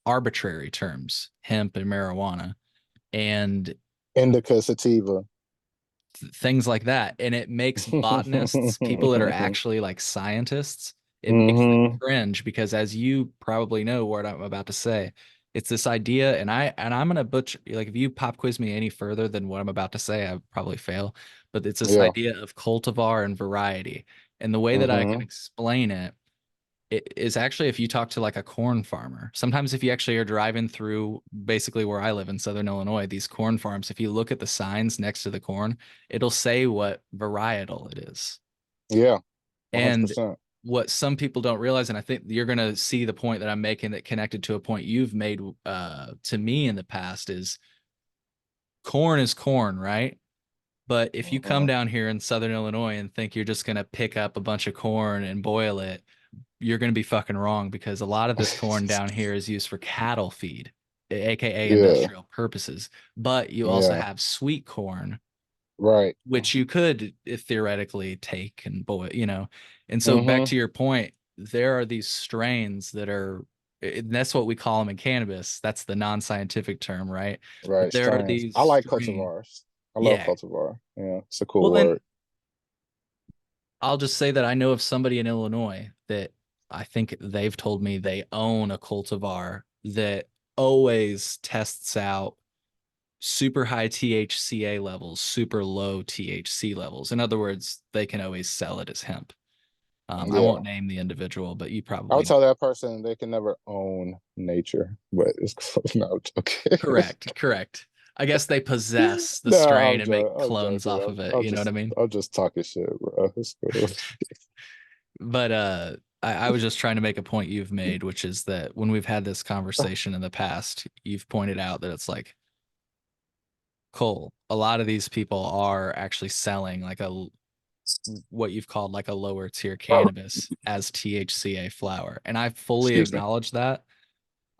Speaker 1: arbitrary terms, hemp and marijuana, and
Speaker 2: Indica sativa.
Speaker 1: things like that. And it makes botanists, people that are actually like scientists, it makes them
Speaker 2: Hmm.
Speaker 1: cringe because as you probably know what I'm about to say, it's this idea, and I'm gonna butcher like if you pop quiz me any further than what I'm about to say, I probably fail. But it's this
Speaker 2: Yeah.
Speaker 1: idea of cultivar and variety. And the way that I can
Speaker 2: Hmm.
Speaker 1: explain it is actually if you talk to like a corn farmer. Sometimes if you actually are driving through basically where I live in Southern Illinois, these corn farms, if you look at the signs next to the corn, it'll say what varietal it is.
Speaker 2: Yeah.
Speaker 1: And
Speaker 2: 100%.
Speaker 1: what some people don't realize, and I think you're going to see the point that I'm making that connected to a point you've made to me in the past is corn, right? But if you come
Speaker 2: Hmm.
Speaker 1: down here in Southern Illinois and think you're just going to pick up a bunch of corn and boil it, you're going to be fucking wrong because a lot of this corn down here is used for cattle feed, aka
Speaker 2: Yeah.
Speaker 1: industrial purposes. But you also
Speaker 2: Yeah.
Speaker 1: have sweet corn,
Speaker 2: Right.
Speaker 1: which you could theoretically take and boil. And so back
Speaker 2: Hmm.
Speaker 1: to your point, there are these strains that are, and that's what we call them in cannabis. That's the non-scientific term, right? But
Speaker 2: Right.
Speaker 1: there are
Speaker 2: Strands.
Speaker 1: these
Speaker 2: I like
Speaker 1: strains.
Speaker 2: cultivars. I love
Speaker 1: Yeah.
Speaker 2: cultivar. Yeah. It's a cool
Speaker 1: Well, then
Speaker 2: word.
Speaker 1: I'll just say that I know of somebody in Illinois that I think they've told me they own a cultivar that always tests out super high THCA levels, super low THC levels. In other words, they can always sell it as hemp. I won't
Speaker 2: Yeah.
Speaker 1: name the individual, but you
Speaker 2: I would
Speaker 1: probably
Speaker 2: tell that person they can never own nature, but it's close. No, okay.
Speaker 1: correct. I guess they possess the
Speaker 2: No,
Speaker 1: strain and make
Speaker 2: I'm
Speaker 1: clones
Speaker 2: joking.
Speaker 1: off of it. You know what I mean?
Speaker 2: I'm just talking shit, bro. It's cool.
Speaker 1: But I was just trying to make a point you've made, which is that when we've had this conversation in the past, you've pointed out that it's like, Cole, a lot of these people are actually selling like what you've called like a lower tier cannabis as THCA flower. And I fully
Speaker 2: Excuse me.
Speaker 1: acknowledge that.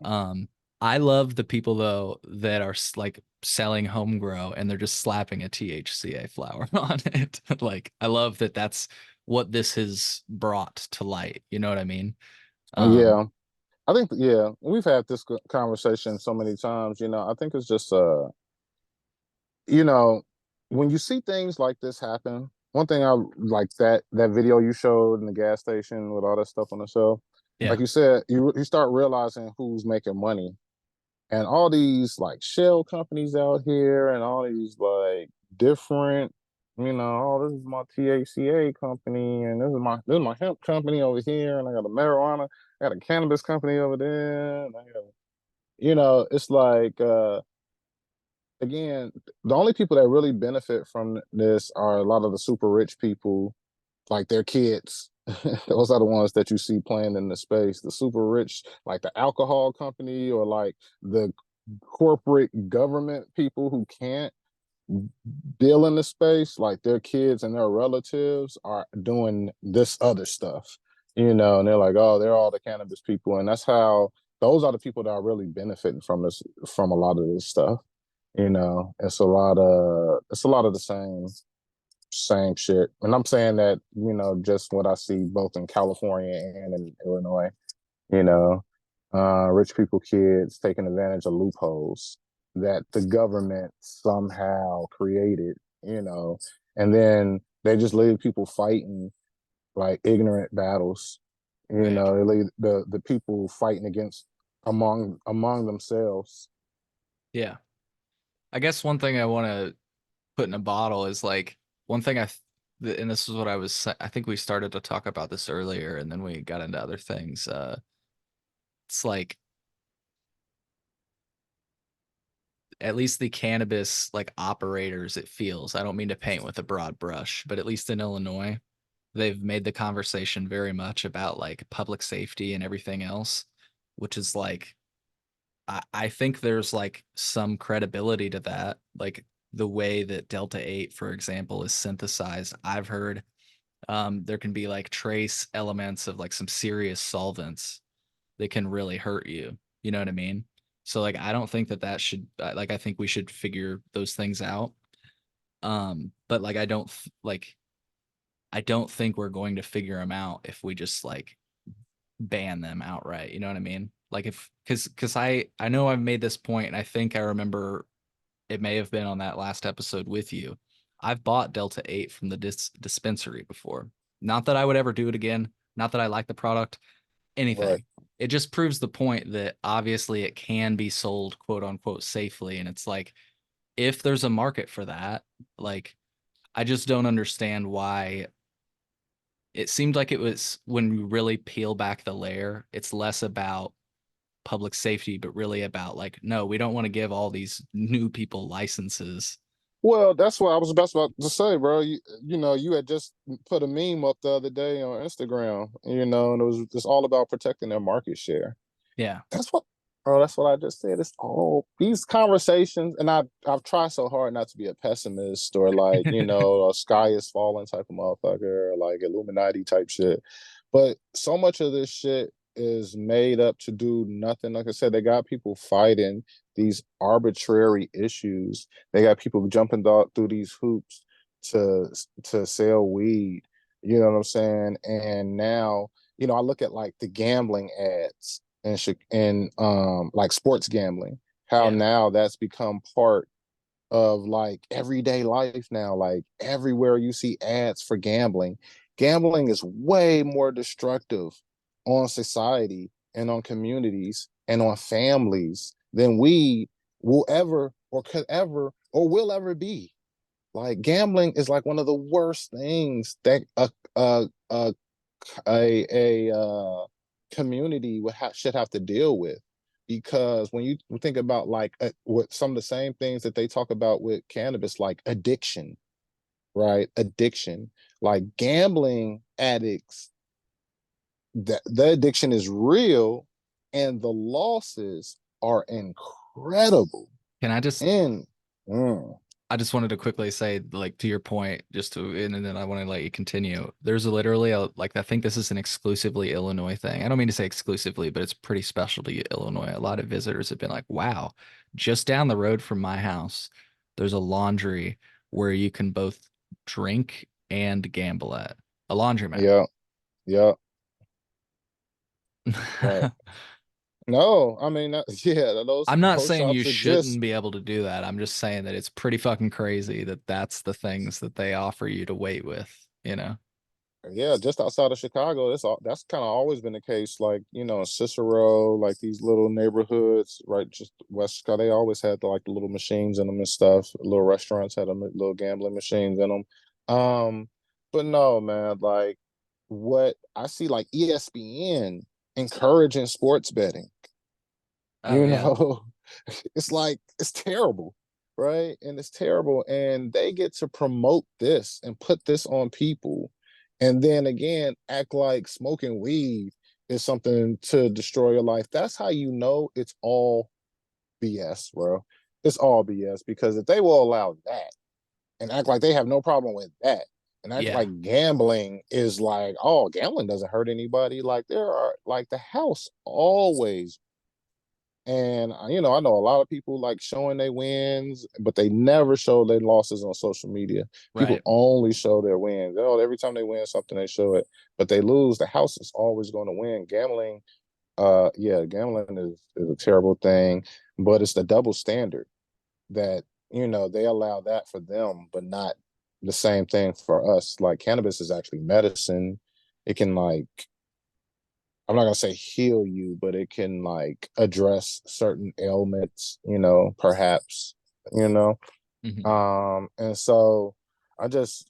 Speaker 1: Um, I love the people though that are like selling home grow and they're just slapping a THCA flower on it. Like I love that that's what this has brought to light. You know what I mean? Um,
Speaker 2: Yeah, I think yeah, we've had this conversation so many times. I think it's just you know, when you see things like this happen, one thing I like that video you showed in the gas station with all that stuff on the shelf,
Speaker 1: yeah,
Speaker 2: like you said, you start realizing who's making money. And all these like shell companies out here and all these like different, oh, this is my THCA company and this is my hemp company over here, and I got a marijuana, I got a cannabis company over there, and I got, it's like again, the only people that really benefit from this are a lot of the super rich people, like their kids. Those are the ones that you see playing in the space. The super rich, like the alcohol company or like the corporate government people who can't deal in the space, like their kids and their relatives are doing this other stuff, and they're like, oh, they're all the cannabis people. And that's how those are the people that are really benefiting from this, from a lot of this stuff. It's a lot of the same shit. And I'm saying that, just what I see both in California and in Illinois, you know, rich people kids taking advantage of loopholes that the government somehow created, you know, and then they just leave people fighting like ignorant battles. You
Speaker 1: Right.
Speaker 2: know, they leave the people fighting against among themselves.
Speaker 1: Yeah. I guess one thing I want to put in a bottle is like one thing and this is what I think we started to talk about this earlier and then we got into other things. It's like at least the cannabis like operators, it feels. I don't mean to paint with a broad brush, but at least in Illinois, they've made the conversation very much about like public safety and everything else, which is like I think there's like some credibility to that. Like the way that Delta 8, for example, is synthesized. I've heard there can be like trace elements of like some serious solvents that can really hurt you. You know what I mean? So like I don't think that that should like I think we should figure those things out. But like I don't think we're going to figure them out if we just like ban them outright. You know what I mean? Like if because I know I've made this point and I think I remember it may have been on that last episode with you. I've bought Delta 8 from the dispensary before. Not that I would ever do it again. Not that I like the product,
Speaker 2: Right.
Speaker 1: anything. It just proves the point that obviously it can be sold quote unquote safely. And it's like, if there's a market for that, like, I just don't understand why it seemed like it was when we really peel back the layer, it's less about public safety, but really about like, no, we don't want to give all these new people licenses.
Speaker 2: Well, that's what I was about to say, bro. You know, you had just put a meme up the other day on Instagram, you know, and it was just all about protecting their market share.
Speaker 1: Yeah.
Speaker 2: That's what, bro. That's what I just said. It's all these conversations, and I've tried so hard not to be a pessimist or like a sky is falling type of motherfucker, or like Illuminati type shit. But so much of this shit is made up to do nothing. Like I said, they got people fighting these arbitrary issues. They got people jumping through these hoops to to sell weed. You know what I'm saying? And now, I look at like the gambling ads and like sports gambling, how
Speaker 1: Yeah.
Speaker 2: now that's become part of like everyday life now. Like everywhere you see ads for gambling, gambling is way more destructive on society and on communities and on families than we will ever or could ever or will ever be. Like gambling is like one of the worst things that a community should have to deal with, because when you think about like what some of the same things that they talk about with cannabis, like addiction, right? Addiction, like gambling addicts, that the addiction is real and the losses are incredible.
Speaker 1: Can I just
Speaker 2: And mm,
Speaker 1: I just wanted to quickly say, like, to your point, and then I want to let you continue. There's literally like, I think this is an exclusively Illinois thing. I don't mean to say exclusively, but it's pretty special to Illinois. A lot of visitors have been like, wow, just down the road from my house, there's a laundry where you can both drink and gamble at a laundromat.
Speaker 2: yeah, yeah, right. No, I mean, yeah,
Speaker 1: I'm not
Speaker 2: those
Speaker 1: saying you
Speaker 2: shops
Speaker 1: shouldn't
Speaker 2: exist.
Speaker 1: be able to do that. I'm just saying that it's pretty fucking crazy that that's the things that they offer you to wait with, you know?
Speaker 2: Yeah, just outside of Chicago, that's kind of always been the case. Like, in Cicero, like these little neighborhoods, right? Just West Chicago, they always had like the little machines in them and stuff. Little restaurants had them, little gambling machines in them. But no, man, like what I see, like ESPN encouraging sports betting.
Speaker 1: Oh,
Speaker 2: You
Speaker 1: yeah.
Speaker 2: know, it's like it's terrible, right? And it's terrible, and they get to promote this and put this on people, and then again act like smoking weed is something to destroy your life. That's how you know it's all BS, bro. It's all BS, because if they will allow that and act like they have no problem with that, and act
Speaker 1: Yeah.
Speaker 2: like gambling is like, oh, gambling doesn't hurt anybody, like there are like the house always. And I know a lot of people like showing their wins, but they never show their losses on social media. People
Speaker 1: Right.
Speaker 2: only show their wins. Oh, every time they win something, they show it. But they lose, the house is always going to win. Gambling, yeah, gambling is a terrible thing, but it's the double standard that they allow that for them, but not the same thing for us. Like cannabis is actually medicine. It can like, I'm not gonna say heal you, but it can like address certain ailments, perhaps, you know.
Speaker 1: Hmm.
Speaker 2: And so I just,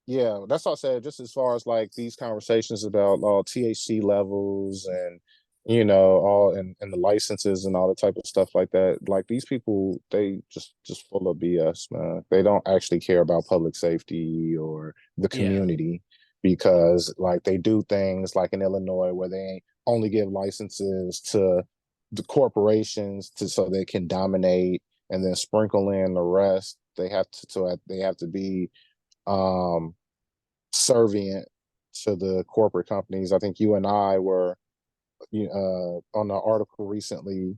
Speaker 2: yeah, that's all I said. Just as far as like these conversations about all THC levels and all and the licenses and all the type of stuff like that. Like these people, they just full of BS, man. They don't actually care about public safety or the
Speaker 1: Yeah.
Speaker 2: community because like they do things like in Illinois where they only give licenses to the corporations so they can dominate and then sprinkle in the rest. They have to be um servient to the corporate companies. I think you and I were on the article recently.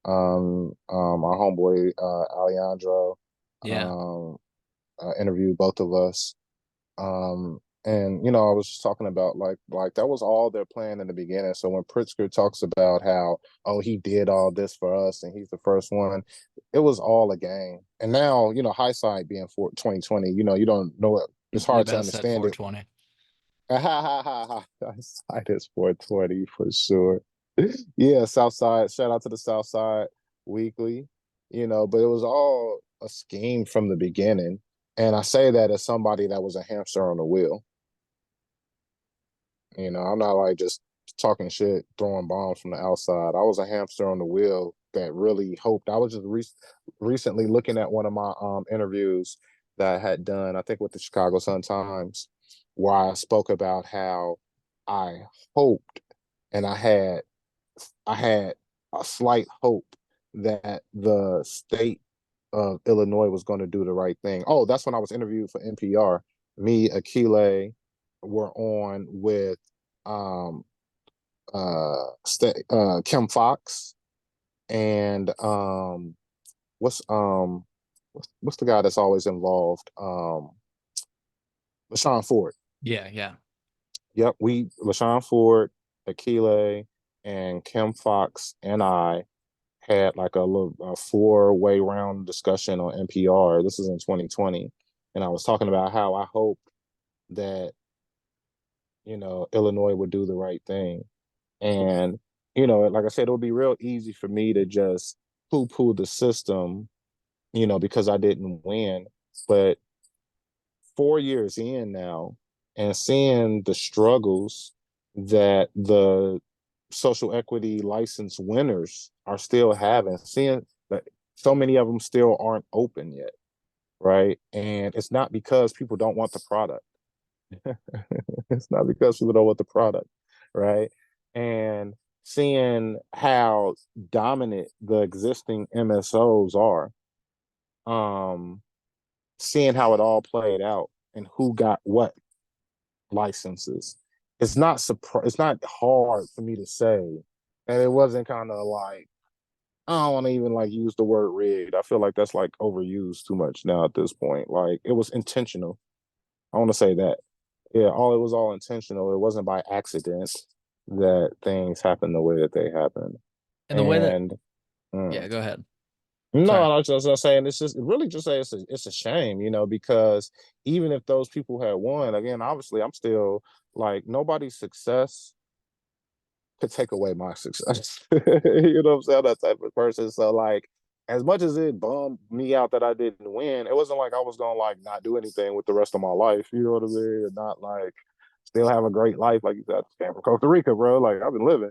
Speaker 2: Our homeboy Alejandro
Speaker 1: Yeah.
Speaker 2: um, interviewed both of us, and I was just talking about like that was all their plan in the beginning. So when Pritzker talks about how he did all this for us and he's the first one, it was all a game. And now hindsight being for 2020, you don't know it. It's
Speaker 1: You
Speaker 2: hard to
Speaker 1: best said
Speaker 2: understand it.
Speaker 1: 420.
Speaker 2: Hindsight is 420 for sure. Yeah, South Side. Shout out to the South Side Weekly. But it was all a scheme from the beginning. And I say that as somebody that was a hamster on the wheel. I'm not like just talking shit, throwing bombs from the outside. I was a hamster on the wheel that really hoped. I was just recently looking at one of my interviews that I had done, I think with the Chicago Sun-Times, where I spoke about how I hoped and I had a slight hope that the state of Illinois was going to do the right thing. Oh, that's when I was interviewed for NPR. Me, Akile, were on with um Kim Fox and what's the guy that's always involved? LaShawn Ford.
Speaker 1: Yeah, yeah.
Speaker 2: Yep, LaShawn Ford, Akile, and Kim Fox and I had like a four-way round discussion on NPR. This is in 2020. And I was talking about how I hope that, Illinois would do the right thing. And, like I said, it would be real easy for me to just poo-poo the system, because I didn't win. But 4 years in now and seeing the struggles that the social equity license winners are still having, seeing that so many of them still aren't open yet, right? And it's not because people don't want the product. It's not because people don't want the product, right? And seeing how dominant the existing MSOs are, um, seeing how it all played out and who got what licenses. It's not hard for me to say. And it wasn't kind of like, I don't want to even like use the word rigged. I feel like that's like overused too much now at this point. Like it was intentional. I want to say that. Yeah, it was all intentional. It wasn't by accident that things happened the way that they happened.
Speaker 1: And the way that,
Speaker 2: And mm,
Speaker 1: yeah, go ahead.
Speaker 2: no,
Speaker 1: Sorry.
Speaker 2: I was just saying it's just really just say it's a shame, because even if those people had won, again, obviously I'm still like nobody's success could take away my success. You know what I'm saying? That type of person. So like as much as it bummed me out that I didn't win, it wasn't like I was gonna like not do anything with the rest of my life. You know what I mean? And not like still have a great life. Like you said, I came from Costa Rica, bro. Like I've been living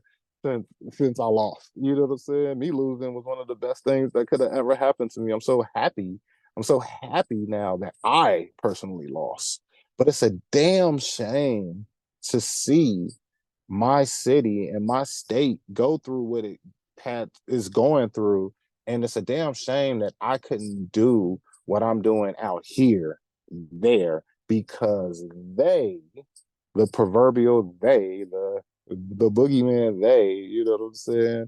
Speaker 2: since I lost. You know what I'm saying? Me losing was one of the best things that could have ever happened to me. I'm so happy. I'm so happy now that I personally lost. But it's a damn shame to see my city and my state go through what it is going through. And it's a damn shame that I couldn't do what I'm doing out here, there, because the proverbial the boogeyman, you know what I'm saying,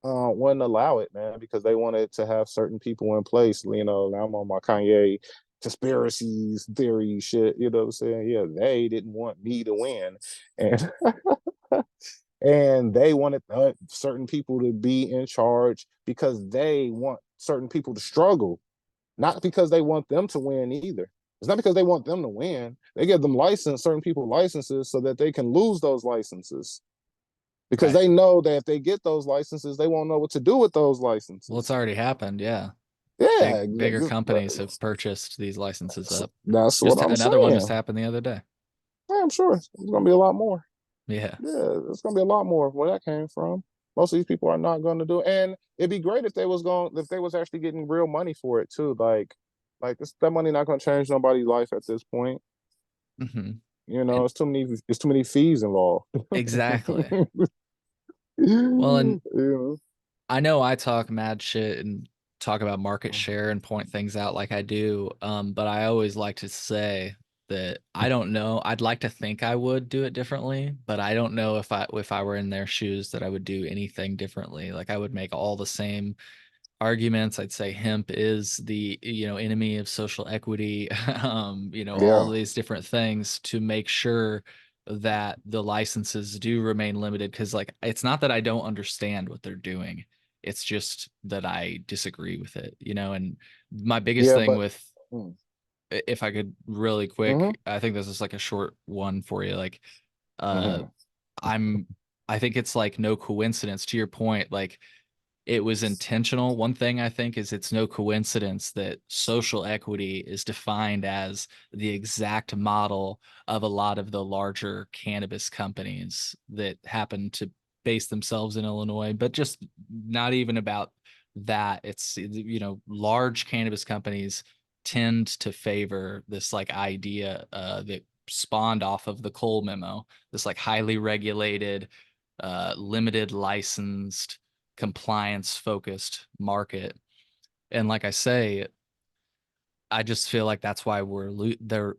Speaker 2: wouldn't allow it, man, because they wanted to have certain people in place. I'm on my Kanye conspiracies theory shit. You know what I'm saying? Yeah, they didn't want me to win, and and they wanted certain people to be in charge because they want certain people to struggle. not because they want them to win either. It's not because they want them to win. They give them certain people licenses so that they can lose those licenses because
Speaker 1: Right.
Speaker 2: they know that if they get those licenses, they won't know what to do with those
Speaker 1: Well, it's
Speaker 2: licenses.
Speaker 1: already happened. Yeah.
Speaker 2: Yeah,
Speaker 1: Bigger companies have purchased these licenses up.
Speaker 2: that's what
Speaker 1: Just
Speaker 2: I'm
Speaker 1: another one just
Speaker 2: saying.
Speaker 1: happened the other day.
Speaker 2: Yeah, I'm sure it's going to be a lot more.
Speaker 1: Yeah.
Speaker 2: Yeah, it's going to be a lot more of where that came from. Most of these people are not going to do it. And it'd be great if if they was actually getting real money for it too. That money not going to change nobody's life at this point.
Speaker 1: Hmm.
Speaker 2: You know,
Speaker 1: And
Speaker 2: it's too many fees involved.
Speaker 1: exactly. Well, and
Speaker 2: Yeah.
Speaker 1: I know I talk mad shit and talk about market share and point things out like I do. But I always like to say that I don't know. I'd like to think I would do it differently, but I don't know if I were in their shoes that I would do anything differently. Like I would make all the same arguments. I'd say hemp is the, enemy of social equity, all
Speaker 2: Yeah.
Speaker 1: these different things to make sure that the licenses do remain limited. Cause like, it's not that I don't understand what they're doing. It's just that I disagree with it, and my biggest
Speaker 2: Yeah,
Speaker 1: thing
Speaker 2: but
Speaker 1: with,
Speaker 2: mm,
Speaker 1: if I could really
Speaker 2: mhm,
Speaker 1: quick, I think this is like a short one for you. Like, uh,
Speaker 2: mhm.
Speaker 1: I'm, I think it's like no coincidence to your point. Like, it was intentional. One thing I think is it's no coincidence that social equity is defined as the exact model of a lot of the larger cannabis companies that happen to base themselves in Illinois, but just not even about that. It's, large cannabis companies tend to favor this like idea that spawned off of the Cole memo, this like highly regulated, limited licensed, compliance focused market. And like I say, I just feel like that's why they're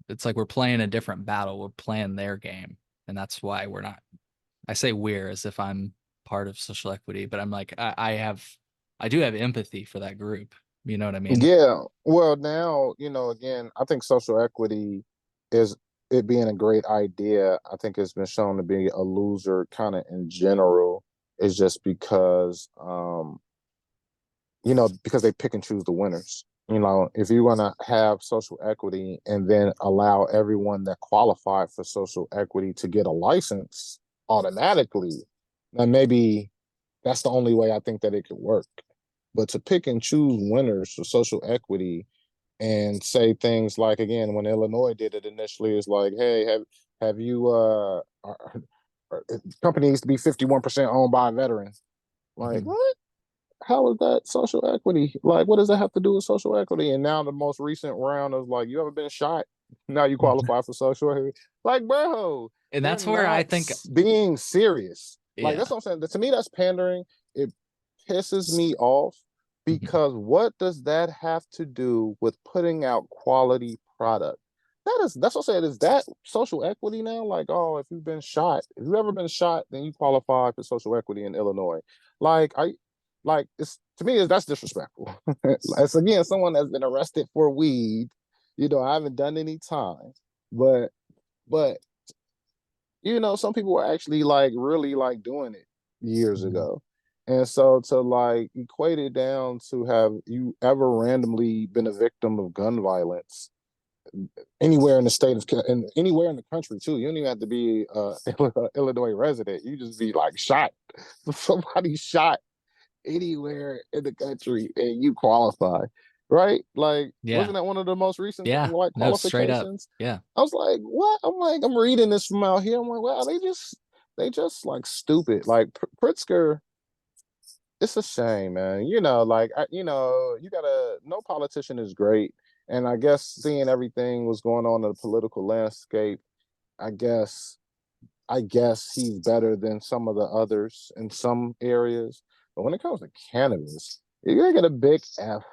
Speaker 1: it's like we're playing a different battle. We're playing their game. And that's why we're not. I say we're as if I'm part of social equity, but I'm like I do have empathy for that group. You know what I mean?
Speaker 2: Yeah. Well, now, again, I think social equity is it being a great idea. I think it's been shown to be a loser kind of in general. Is just because they pick and choose the winners. If you want to have social equity and then allow everyone that qualified for social equity to get a license automatically, then maybe that's the only way I think that it could work. But to pick and choose winners for social equity and say things like, again, when Illinois did it initially, it's like, hey, have you company needs to be 51% owned by veterans. Like,
Speaker 1: Mhm.
Speaker 2: what? How is that social equity? Like, what does that have to do with social equity? And now the most recent round is like, you ever been shot? Now you qualify for social equity. Like, bro,
Speaker 1: And
Speaker 2: they're
Speaker 1: that's where I
Speaker 2: not
Speaker 1: think,
Speaker 2: being serious. Like, that's
Speaker 1: yeah.
Speaker 2: what I'm saying. To me, that's pandering. It pisses me off
Speaker 1: Mhm.
Speaker 2: because what does that have to do with putting out quality product? That's what I said. Is that social equity now? Like, oh, if you've ever been shot, then you qualify for social equity in Illinois. Like, it's to me, that's disrespectful. It's again someone that's been arrested for weed. I haven't done any time, but but some people were actually like really like doing it years
Speaker 1: Mhm.
Speaker 2: ago. And so to like equate it down to have you ever randomly been a victim of gun violence anywhere in the state of and anywhere in the country too. You don't even have to be Illinois resident. You just be like shot. Somebody shot anywhere in the country and you qualify, right? Like,
Speaker 1: Yeah.
Speaker 2: wasn't that one of the most recent
Speaker 1: Yeah.
Speaker 2: like
Speaker 1: No, straight up.
Speaker 2: qualifications?
Speaker 1: Yeah.
Speaker 2: I was like, what? I'm like, I'm reading this from out here. I'm like, wow, they just like stupid. Like Pritzker, it's a shame, man. You gotta. No politician is great, and I guess seeing everything was going on in the political landscape, I guess I guess he's better than some of the others in some areas. But when it comes to cannabis, you're gonna get a big F,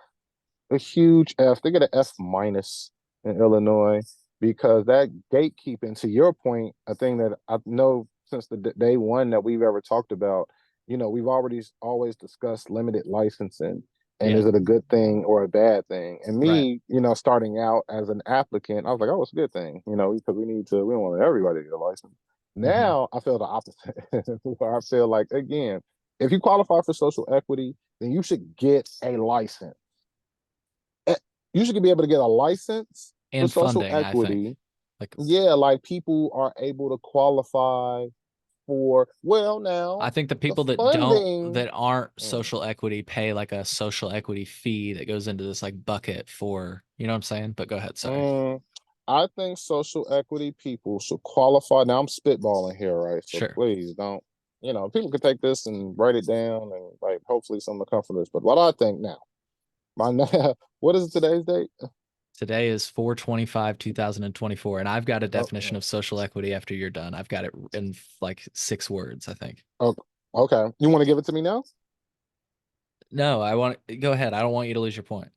Speaker 2: a huge F. They get an F minus in Illinois because that gatekeeping, to your point, a thing that I know since the day one that we've ever talked about, we've already always discussed limited licensing. And
Speaker 1: Yeah.
Speaker 2: is it a good thing or a bad thing? And
Speaker 1: Right.
Speaker 2: me, starting out as an applicant, I was like, oh, it's a good thing, because we don't want everybody to get a license.
Speaker 1: Mhm.
Speaker 2: Now I feel the opposite, where I feel like, again, if you qualify for social equity, then you should get a license You should be able to get a license for
Speaker 1: And
Speaker 2: social
Speaker 1: funding, I think.
Speaker 2: equity.
Speaker 1: Like,
Speaker 2: Yeah, like people are able to qualify for, well,
Speaker 1: I
Speaker 2: now
Speaker 1: think the
Speaker 2: the
Speaker 1: people
Speaker 2: funding.
Speaker 1: that aren't
Speaker 2: Mm,
Speaker 1: social equity pay like a social equity fee that goes into this like bucket for, you know what I'm saying? But go ahead, sorry.
Speaker 2: mm, I think social equity people should qualify. Now I'm spitballing here, right? So
Speaker 1: Sure.
Speaker 2: please don't, people can take this and write it down and like hopefully some will come from this. But what I think now, my what is today's date?
Speaker 1: Today is 4/25, 2024, and I've got a definition
Speaker 2: Oh,
Speaker 1: of social equity after you're done. I've got it in like 6 words, I think.
Speaker 2: oh, okay. You want to give it to me now?
Speaker 1: No, I want go ahead. I don't want you to lose your point.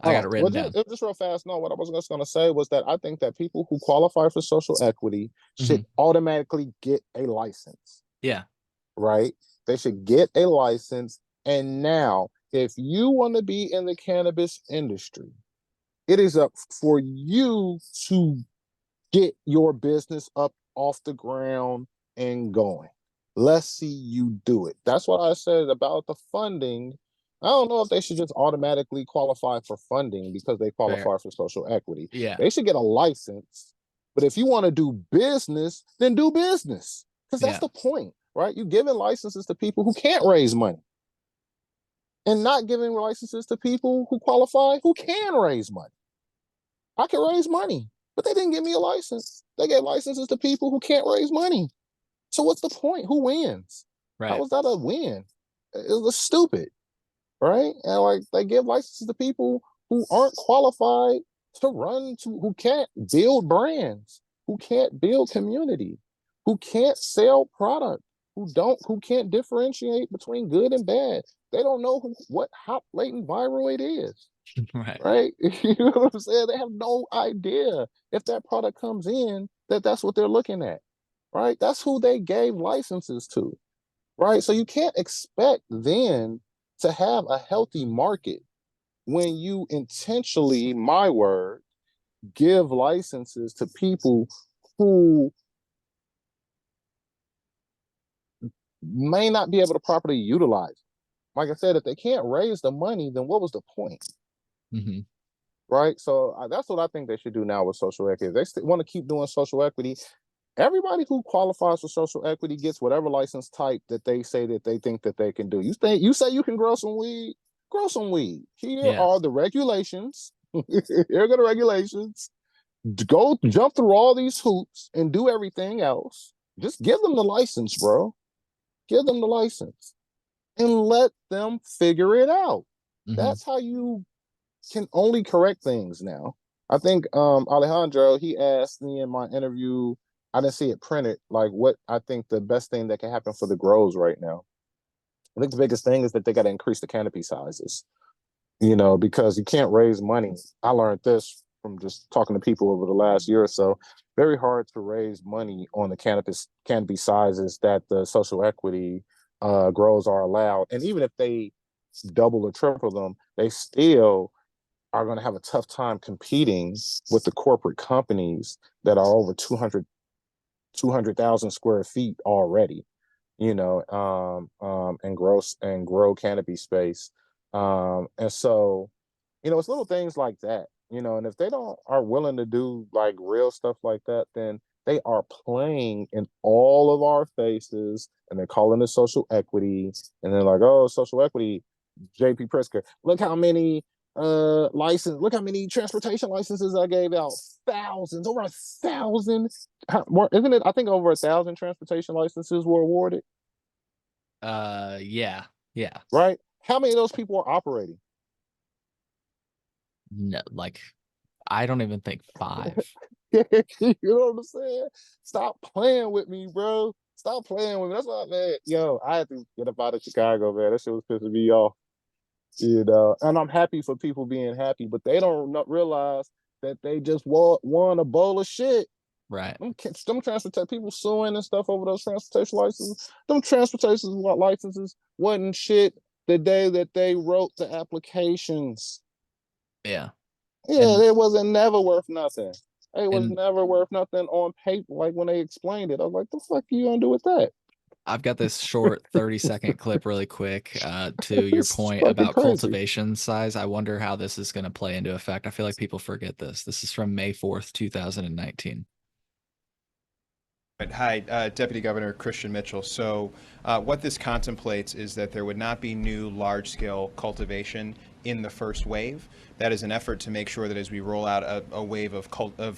Speaker 1: I got
Speaker 2: Oh,
Speaker 1: it
Speaker 2: well,
Speaker 1: written down.
Speaker 2: just real fast. No, what I was just going to say was that I think that people who qualify for social equity should
Speaker 1: Hmm.
Speaker 2: automatically get a license,
Speaker 1: Yeah.
Speaker 2: right? They should get a license. And now, if you want to be in the cannabis industry, it is up for you to get your business up off the ground and going. Let's see you do it. That's what I said about the funding. I don't know if they should just automatically qualify for funding because they
Speaker 1: Fair.
Speaker 2: qualify for social equity.
Speaker 1: Yeah.
Speaker 2: They should get a license. But if you want to do business, then do business. Because that's
Speaker 1: Yeah.
Speaker 2: the point, right? You're giving licenses to people who can't raise money and not giving licenses to people who qualify who can raise money. I can raise money, but they didn't give me a license. They gave licenses to people who can't raise money. So what's the point? Who wins? How
Speaker 1: Right.
Speaker 2: is that a win? It was stupid, right? And like they give licenses to people who aren't qualified to run to, who can't build brands, who can't build community, who can't sell product, who can't differentiate between good and bad. They don't know what hot latent viral it is,
Speaker 1: Right.
Speaker 2: right? You know what I'm saying? They have no idea if that product comes in that's what they're looking at, right? That's who they gave licenses to, right? So you can't expect then to have a healthy market when you intentionally, my word, give licenses to people who may not be able to properly utilize it. Like I said, if they can't raise the money, then what was the point?
Speaker 1: Hmm.
Speaker 2: Right. So that's what I think they should do now with social equity. If they want to keep doing social equity, everybody who qualifies for social equity gets whatever license type that they say that they think that they can do. You say you can grow some weed, grow some weed. Here
Speaker 1: Yeah.
Speaker 2: are the regulations. Here are the regulations. Go jump through all these hoops and do everything else. Just give them the license, bro. Give them the license and let them figure it out.
Speaker 1: Hmm.
Speaker 2: That's how you can only correct things now. I think Alejandro, he asked me in my interview, I didn't see it printed, like what I think the best thing that can happen for the grows right now. I think the biggest thing is that they got to increase the canopy sizes, because you can't raise money. I learned this from just talking to people over the last year or so. Very hard to raise money on the canopy sizes that the social equity grows are allowed. And even if they double or triple them, they still are going to have a tough time competing with the corporate companies that are over 200,000 square feet already, and grow canopy space. And so, it's little things like that, and if they don't are willing to do like real stuff like that, then they are playing in all of our faces and they're calling it social equity. And they're like, oh, social equity, JP Prisker. Look how many transportation licenses I gave out. Thousands, over 1,000. Isn't it? I think over 1,000 transportation licenses were awarded.
Speaker 1: Yeah. Yeah.
Speaker 2: Right? How many of those people are operating?
Speaker 1: No, like I don't even think 5.
Speaker 2: You know what I'm saying? Stop playing with me, bro. Stop playing with me. That's why, man. Yo, I had to get up out of Chicago, man. That shit was pissing me off. And I'm happy for people being happy, but they don't not realize that they just won a bowl of shit.
Speaker 1: Right.
Speaker 2: Them transportation people suing and stuff over those transportation licenses. Them transportation licenses wasn't shit the day that they wrote the applications.
Speaker 1: Yeah.
Speaker 2: Yeah,
Speaker 1: And
Speaker 2: it wasn't never worth nothing. It was
Speaker 1: and
Speaker 2: never worth nothing on paper. Like when they explained it, I was like, "The fuck are you gonna do with that?"
Speaker 1: I've got this short 30-second clip really quick to your
Speaker 2: It's
Speaker 1: point
Speaker 2: fucking
Speaker 1: about
Speaker 2: crazy.
Speaker 1: cultivation size. I wonder how this is going to play into effect. I feel like people forget this. This is from May 4th, 2019.
Speaker 3: Hi, Deputy Governor Christian Mitchell. So, what this contemplates is that there would not be new large-scale cultivation in the first wave. That is an effort to make sure that as we roll out a wave of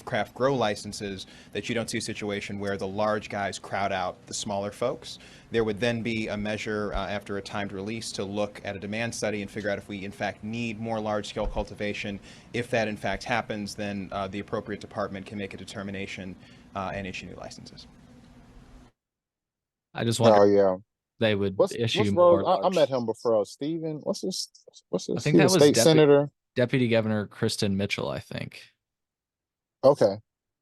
Speaker 3: craft grow licenses, that you don't see a situation where the large guys crowd out the smaller folks. There would then be a measure after a timed release to look at a demand study and figure out if we in fact need more large-scale cultivation. If that in fact happens, then the appropriate department can make a determination and issue new licenses.
Speaker 1: I just wonder
Speaker 2: Oh
Speaker 1: if
Speaker 2: yeah.
Speaker 1: they would
Speaker 2: What's
Speaker 1: issue
Speaker 2: Rose?
Speaker 1: more
Speaker 2: I met
Speaker 1: large.
Speaker 2: him before. Steven. What's
Speaker 1: I
Speaker 2: his?
Speaker 1: think
Speaker 2: He's a
Speaker 1: that was
Speaker 2: state senator.
Speaker 1: Deputy Governor Kristen Mitchell, I think.
Speaker 2: Okay.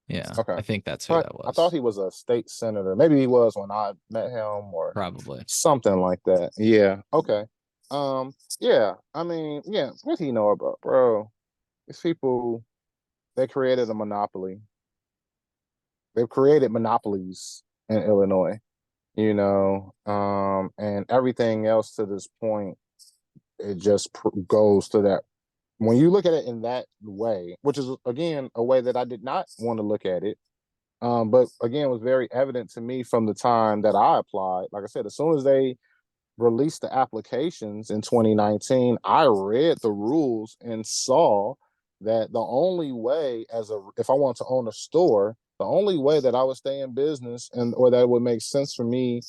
Speaker 1: Yeah,
Speaker 2: Okay.
Speaker 1: I think that's who that
Speaker 2: I thought
Speaker 1: was.
Speaker 2: he was a state senator. Maybe he was when I met him or
Speaker 1: Probably.
Speaker 2: something like that. Yeah. Okay. Yeah. I mean, yeah. What do you know about, bro? These people, they created a monopoly. They've created monopolies in Illinois, and everything else to this point, it just goes to that. When you look at it in that way, which is again a way that I did not want to look at it, but again was very evident to me from the time that I applied. Like I said, as soon as they released the applications in 2019, I read the rules and saw that the only way, if I want to own a store, the only way that I would stay in business or that it would make sense for me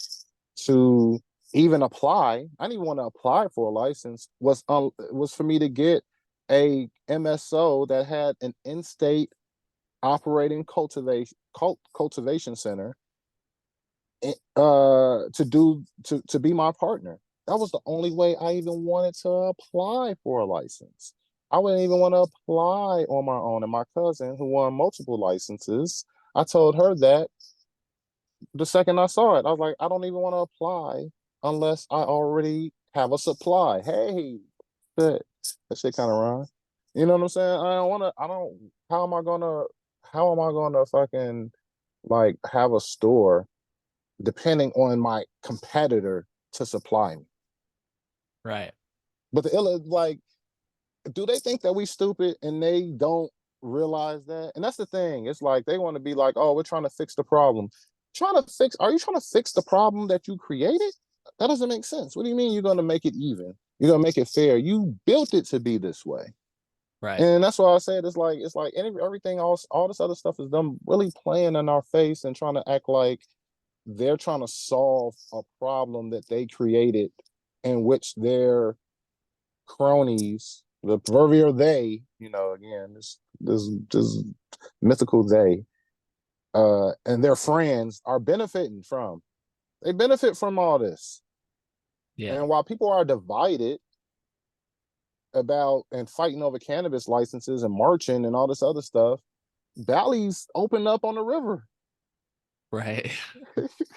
Speaker 2: to even apply, I didn't even want to apply for a license, was for me to get a MSO that had an in-state operating cultivation center to be my partner. That was the only way I even wanted to apply for a license. I wouldn't even want to apply on my own. And my cousin, who won multiple licenses, I told her that the second I saw it. I was like, I don't even want to apply unless I already have a supply. Hey, that shit kind of wrong. You know what I'm saying? How am I gonna fucking like have a store depending on my competitor to supply me?
Speaker 1: Right.
Speaker 2: But like, do they think that we stupid and they don't realize that? And that's the thing. It's like they want to be like, oh, we're trying to fix the problem. Are you trying to fix the problem that you created? That doesn't make sense. What do you mean you're going to make it even? You're going to make it fair. You built it to be this way.
Speaker 1: Right.
Speaker 2: And that's why I said it's like everything else, all this other stuff is them really playing in our face and trying to act like they're trying to solve a problem that they created, in which their cronies, the proverbial they, again, this mythical they, and their friends are benefiting from. They benefit from all this.
Speaker 1: Yeah.
Speaker 2: And while people are divided about and fighting over cannabis licenses and marching and all this other stuff, Bally's opened up on the river.
Speaker 1: Right.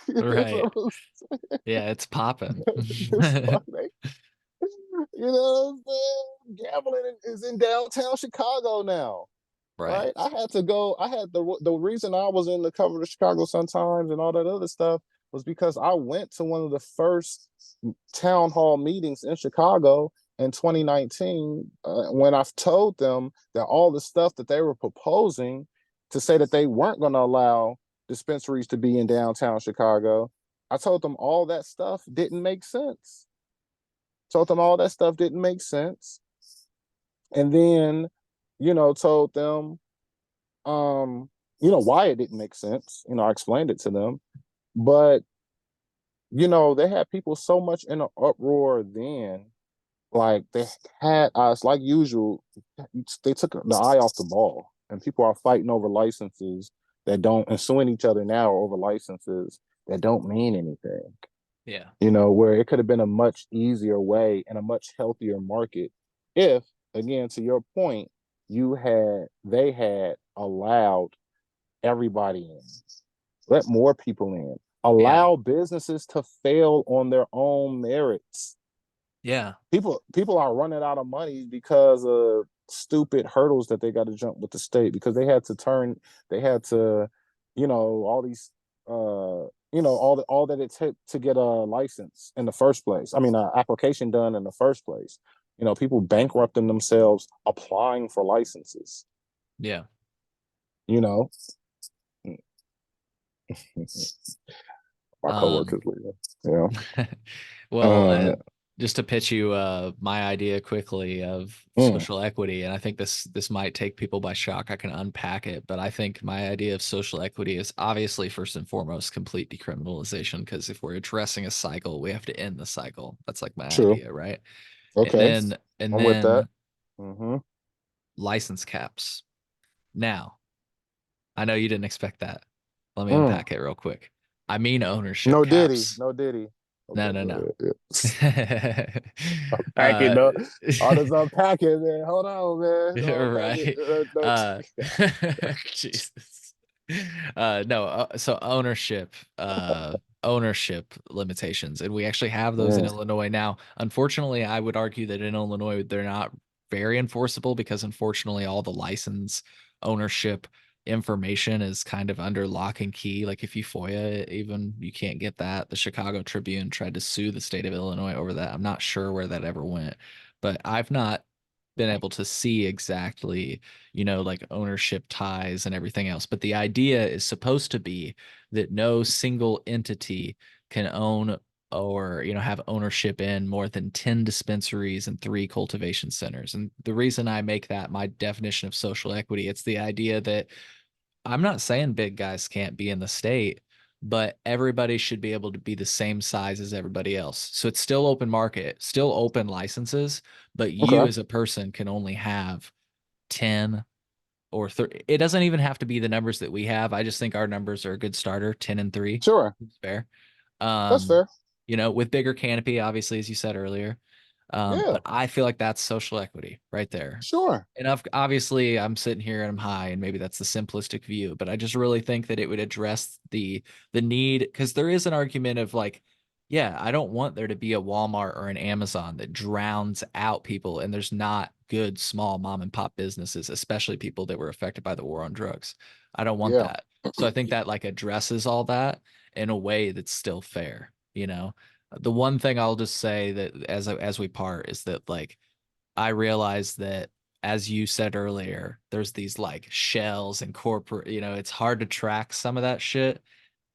Speaker 1: Right.
Speaker 2: So,
Speaker 1: Yeah, it's popping.
Speaker 2: you know what I'm saying? Gambling is in downtown Chicago now.
Speaker 1: Right.
Speaker 2: Right. I had the reason I was in the cover of Chicago Sun-Times and all that other stuff was because I went to one of the first town hall meetings in Chicago in 2019, when I've told them that all the stuff that they were proposing to say that they weren't going to allow dispensaries to be in downtown Chicago. I told them all that stuff didn't make sense. Told them all that stuff didn't make sense. And then, told them, why it didn't make sense. I explained it to them. But, they had people so much in an uproar then. Like they had us, like usual, they took the eye off the ball. And people are fighting over licenses that don't, and suing each other now over licenses that don't mean anything.
Speaker 1: Yeah.
Speaker 2: Where it could have been a much easier way and a much healthier market if, again, to your point, they had allowed everybody in, let more people in, allow businesses to fail on their own merits.
Speaker 1: Yeah.
Speaker 2: People are running out of money because of stupid hurdles that they got to jump with the state, because they had to, all these all that it took to get a license in the first place. I mean, an application done in the first place. People bankrupting themselves applying for licenses.
Speaker 1: Yeah.
Speaker 2: You know, my
Speaker 1: Um,
Speaker 2: coworkers leaving. You
Speaker 1: well,
Speaker 2: know,
Speaker 1: just to pitch you my idea quickly of
Speaker 2: mm,
Speaker 1: social equity, and I think this might take people by shock. I can unpack it, but I think my idea of social equity is obviously first and foremost complete decriminalization, because if we're addressing a cycle, we have to end the cycle. That's like my
Speaker 2: true.
Speaker 1: idea, right? And
Speaker 2: Okay,
Speaker 1: then and
Speaker 2: I'm with that.
Speaker 1: then
Speaker 2: Hmm.
Speaker 1: license caps. Now, I know you didn't expect that. Let me
Speaker 2: Mm.
Speaker 1: unpack it real quick. I mean ownership
Speaker 2: No Diddy,
Speaker 1: caps.
Speaker 2: no Diddy.
Speaker 1: No,
Speaker 2: Okay,
Speaker 1: no,
Speaker 2: go
Speaker 1: no.
Speaker 2: ahead. Yeah. Unpack it,
Speaker 1: uh
Speaker 2: no. All this unpacking, man. Hold on, man. Don't unpack it.
Speaker 1: right.
Speaker 2: No.
Speaker 1: Jesus. No, so ownership limitations, and we actually have those in
Speaker 2: Mm,
Speaker 1: Illinois now. Unfortunately, I would argue that in Illinois they're not very enforceable, because unfortunately all the license ownership information is kind of under lock and key. Like if you FOIA it, even, you can't get that. The Chicago Tribune tried to sue the state of Illinois over that. I'm not sure where that ever went, but I've not been able to see exactly, like ownership ties and everything else. But the idea is supposed to be that no single entity can own or, have ownership in more than 10 dispensaries and 3 cultivation centers. And the reason I make that my definition of social equity, it's the idea that I'm not saying big guys can't be in the state, but everybody should be able to be the same size as everybody else. So it's still open market, still open licenses, but you
Speaker 2: okay.
Speaker 1: as a person can only have 10 or 30. It doesn't even have to be the numbers that we have. I just think our numbers are a good starter, 10 and 3.
Speaker 2: Sure.
Speaker 1: It's fair.
Speaker 2: That's
Speaker 1: Um,
Speaker 2: fair.
Speaker 1: with bigger canopy, obviously, as you said earlier.
Speaker 2: Yeah,
Speaker 1: But I feel like that's social equity right there.
Speaker 2: sure.
Speaker 1: And obviously, I'm sitting here and I'm high, and maybe that's the simplistic view, but I just really think that it would address the need, because there is an argument of like, yeah, I don't want there to be a Walmart or an Amazon that drowns out people, and there's not good small mom and pop businesses, especially people that were affected by the war on drugs. I don't want
Speaker 2: Yeah.
Speaker 1: that. So I think that like addresses all that in a way that's still fair, The one thing I'll just say that as we part is that like I realize that, as you said earlier, there's these like shells and corporate, it's hard to track some of that shit.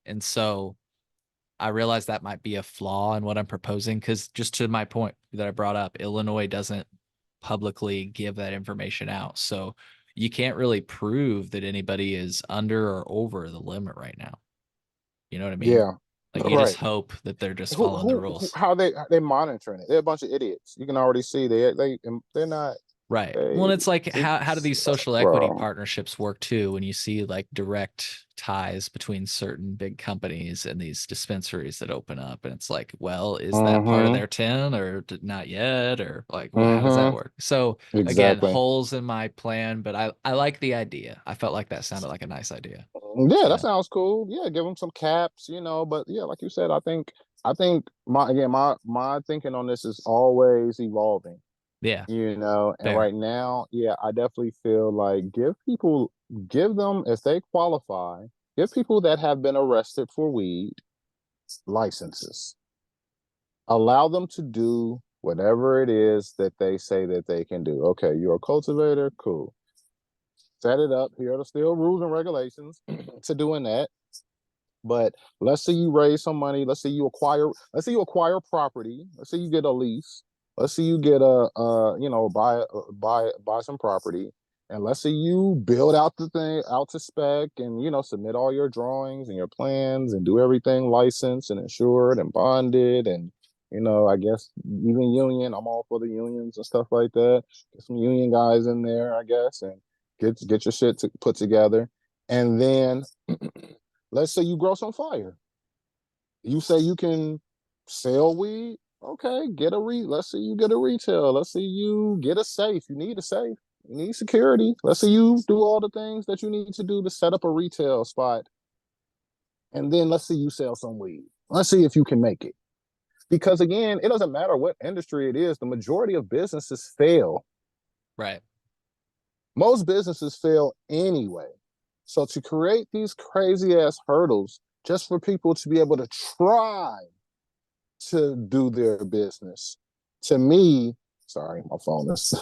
Speaker 1: And so I realize that might be a flaw in what I'm proposing, because just to my point that I brought up, Illinois doesn't publicly give that information out. So you can't really prove that anybody is under or over the limit right now. You know what I mean?
Speaker 2: Yeah.
Speaker 1: Like you just
Speaker 2: Right.
Speaker 1: hope that they're just
Speaker 2: Who,
Speaker 1: following the
Speaker 2: who
Speaker 1: rules.
Speaker 2: how they monitoring it? They're a bunch of idiots. You can already see they're not
Speaker 1: Right. Well, and
Speaker 2: they
Speaker 1: it's like how do
Speaker 2: it's
Speaker 1: these social equity
Speaker 2: bro.
Speaker 1: partnerships work too, when you see like direct ties between certain big companies and these dispensaries that open up, and it's like, well, is that part of
Speaker 2: Mm-hmm.
Speaker 1: their 10 or not yet, or like, well, how does that
Speaker 2: Mm-hmm.
Speaker 1: work? So again,
Speaker 2: Exactly.
Speaker 1: holes in my plan, but I like the idea. I felt like that sounded like a nice idea.
Speaker 2: Yeah, that
Speaker 1: So
Speaker 2: sounds cool. Yeah, give them some caps, but yeah, like you said, I think my thinking on this is always evolving,
Speaker 1: yeah,
Speaker 2: and
Speaker 1: fair.
Speaker 2: right now, yeah, I definitely feel like give them, if they qualify, give people that have been arrested for weed licenses. Allow them to do whatever it is that they say that they can do. Okay, you're a cultivator, cool. Set it up. Here are still rules and regulations to doing that. But let's say you raise some money. Let's say you acquire property. Let's say you get a lease. Let's say you get buy some property. And let's say you build out the thing out to spec, and submit all your drawings and your plans and do everything licensed and insured and bonded, and I guess even union. I'm all for the unions and stuff like that. Get some union guys in there, I guess, and get your shit put together. And then let's say you grow some fire. You say you can sell weed. Okay, let's say you get a retail. Let's say you get a safe. You need a safe. You need security. Let's say you do all the things that you need to do to set up a retail spot. And then let's say you sell some weed. Let's see if you can make it. Because again, it doesn't matter what industry it is, the majority of businesses fail.
Speaker 1: Right.
Speaker 2: Most businesses fail anyway. So to create these crazy ass hurdles just for people to be able to try to do their business. To me, sorry, my phone is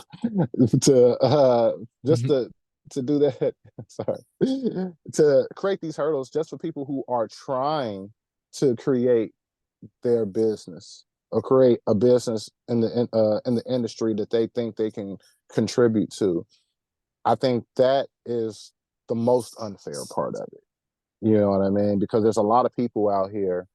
Speaker 2: to just
Speaker 1: Mhm.
Speaker 2: to do that. Sorry, to create these hurdles just for people who are trying to create their business or create a business in the industry that they think they can contribute to. I think that is the most unfair part of it. You know what I mean? Because there's a lot of people out here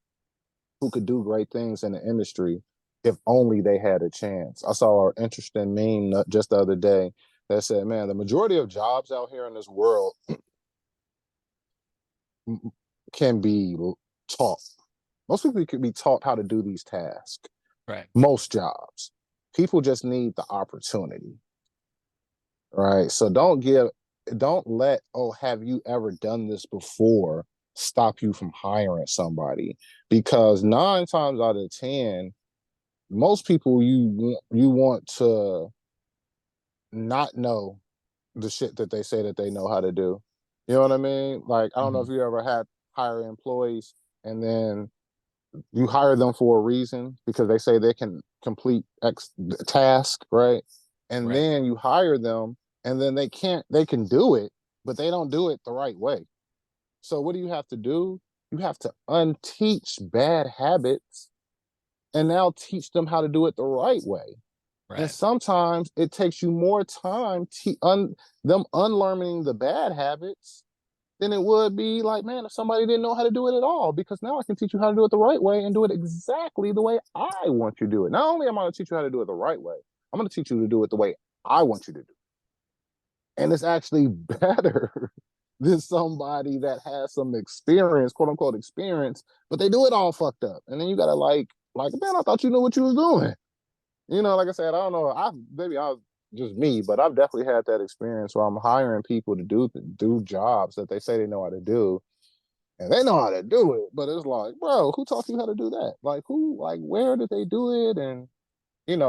Speaker 2: who could do great things in the industry if only they had a chance. I saw an interesting meme just the other day that said, man, the majority of jobs out here in this world can be taught. Most people can be taught how to do these tasks.
Speaker 1: Right.
Speaker 2: Most jobs. People just need the opportunity. Right. So don't let, oh, have you ever done this before, stop you from hiring somebody. Because 9 times out of 10, most people you want to not know the shit that they say that they know how to do. You know what I mean? Like, I don't know
Speaker 1: Mhm.
Speaker 2: if you ever had hire employees and then you hire them for a reason because they say they can complete X task, right? And
Speaker 1: Right.
Speaker 2: then you hire them and then they can do it, but they don't do it the right way. So what do you have to do? You have to unteach bad habits and now teach them how to do it the right way. And
Speaker 1: Right.
Speaker 2: sometimes it takes you more time them unlearning the bad habits than it would be like, man, if somebody didn't know how to do it at all, because now I can teach you how to do it the right way and do it exactly the way I want you to do it. Not only am I going to teach you how to do it the right way, I'm going to teach you to do it the way I want you to do it. And it's actually better than somebody that has some experience, quote unquote experience, but they do it all fucked up. And then you got to man, I thought you knew what you was doing. You know, like I said, I don't know. Maybe I was just me, but I've definitely had that experience where I'm hiring people to do jobs that they say they know how to do, and they know how to do it. But it's like, bro, who taught you how to do that? Like, where did they do it? And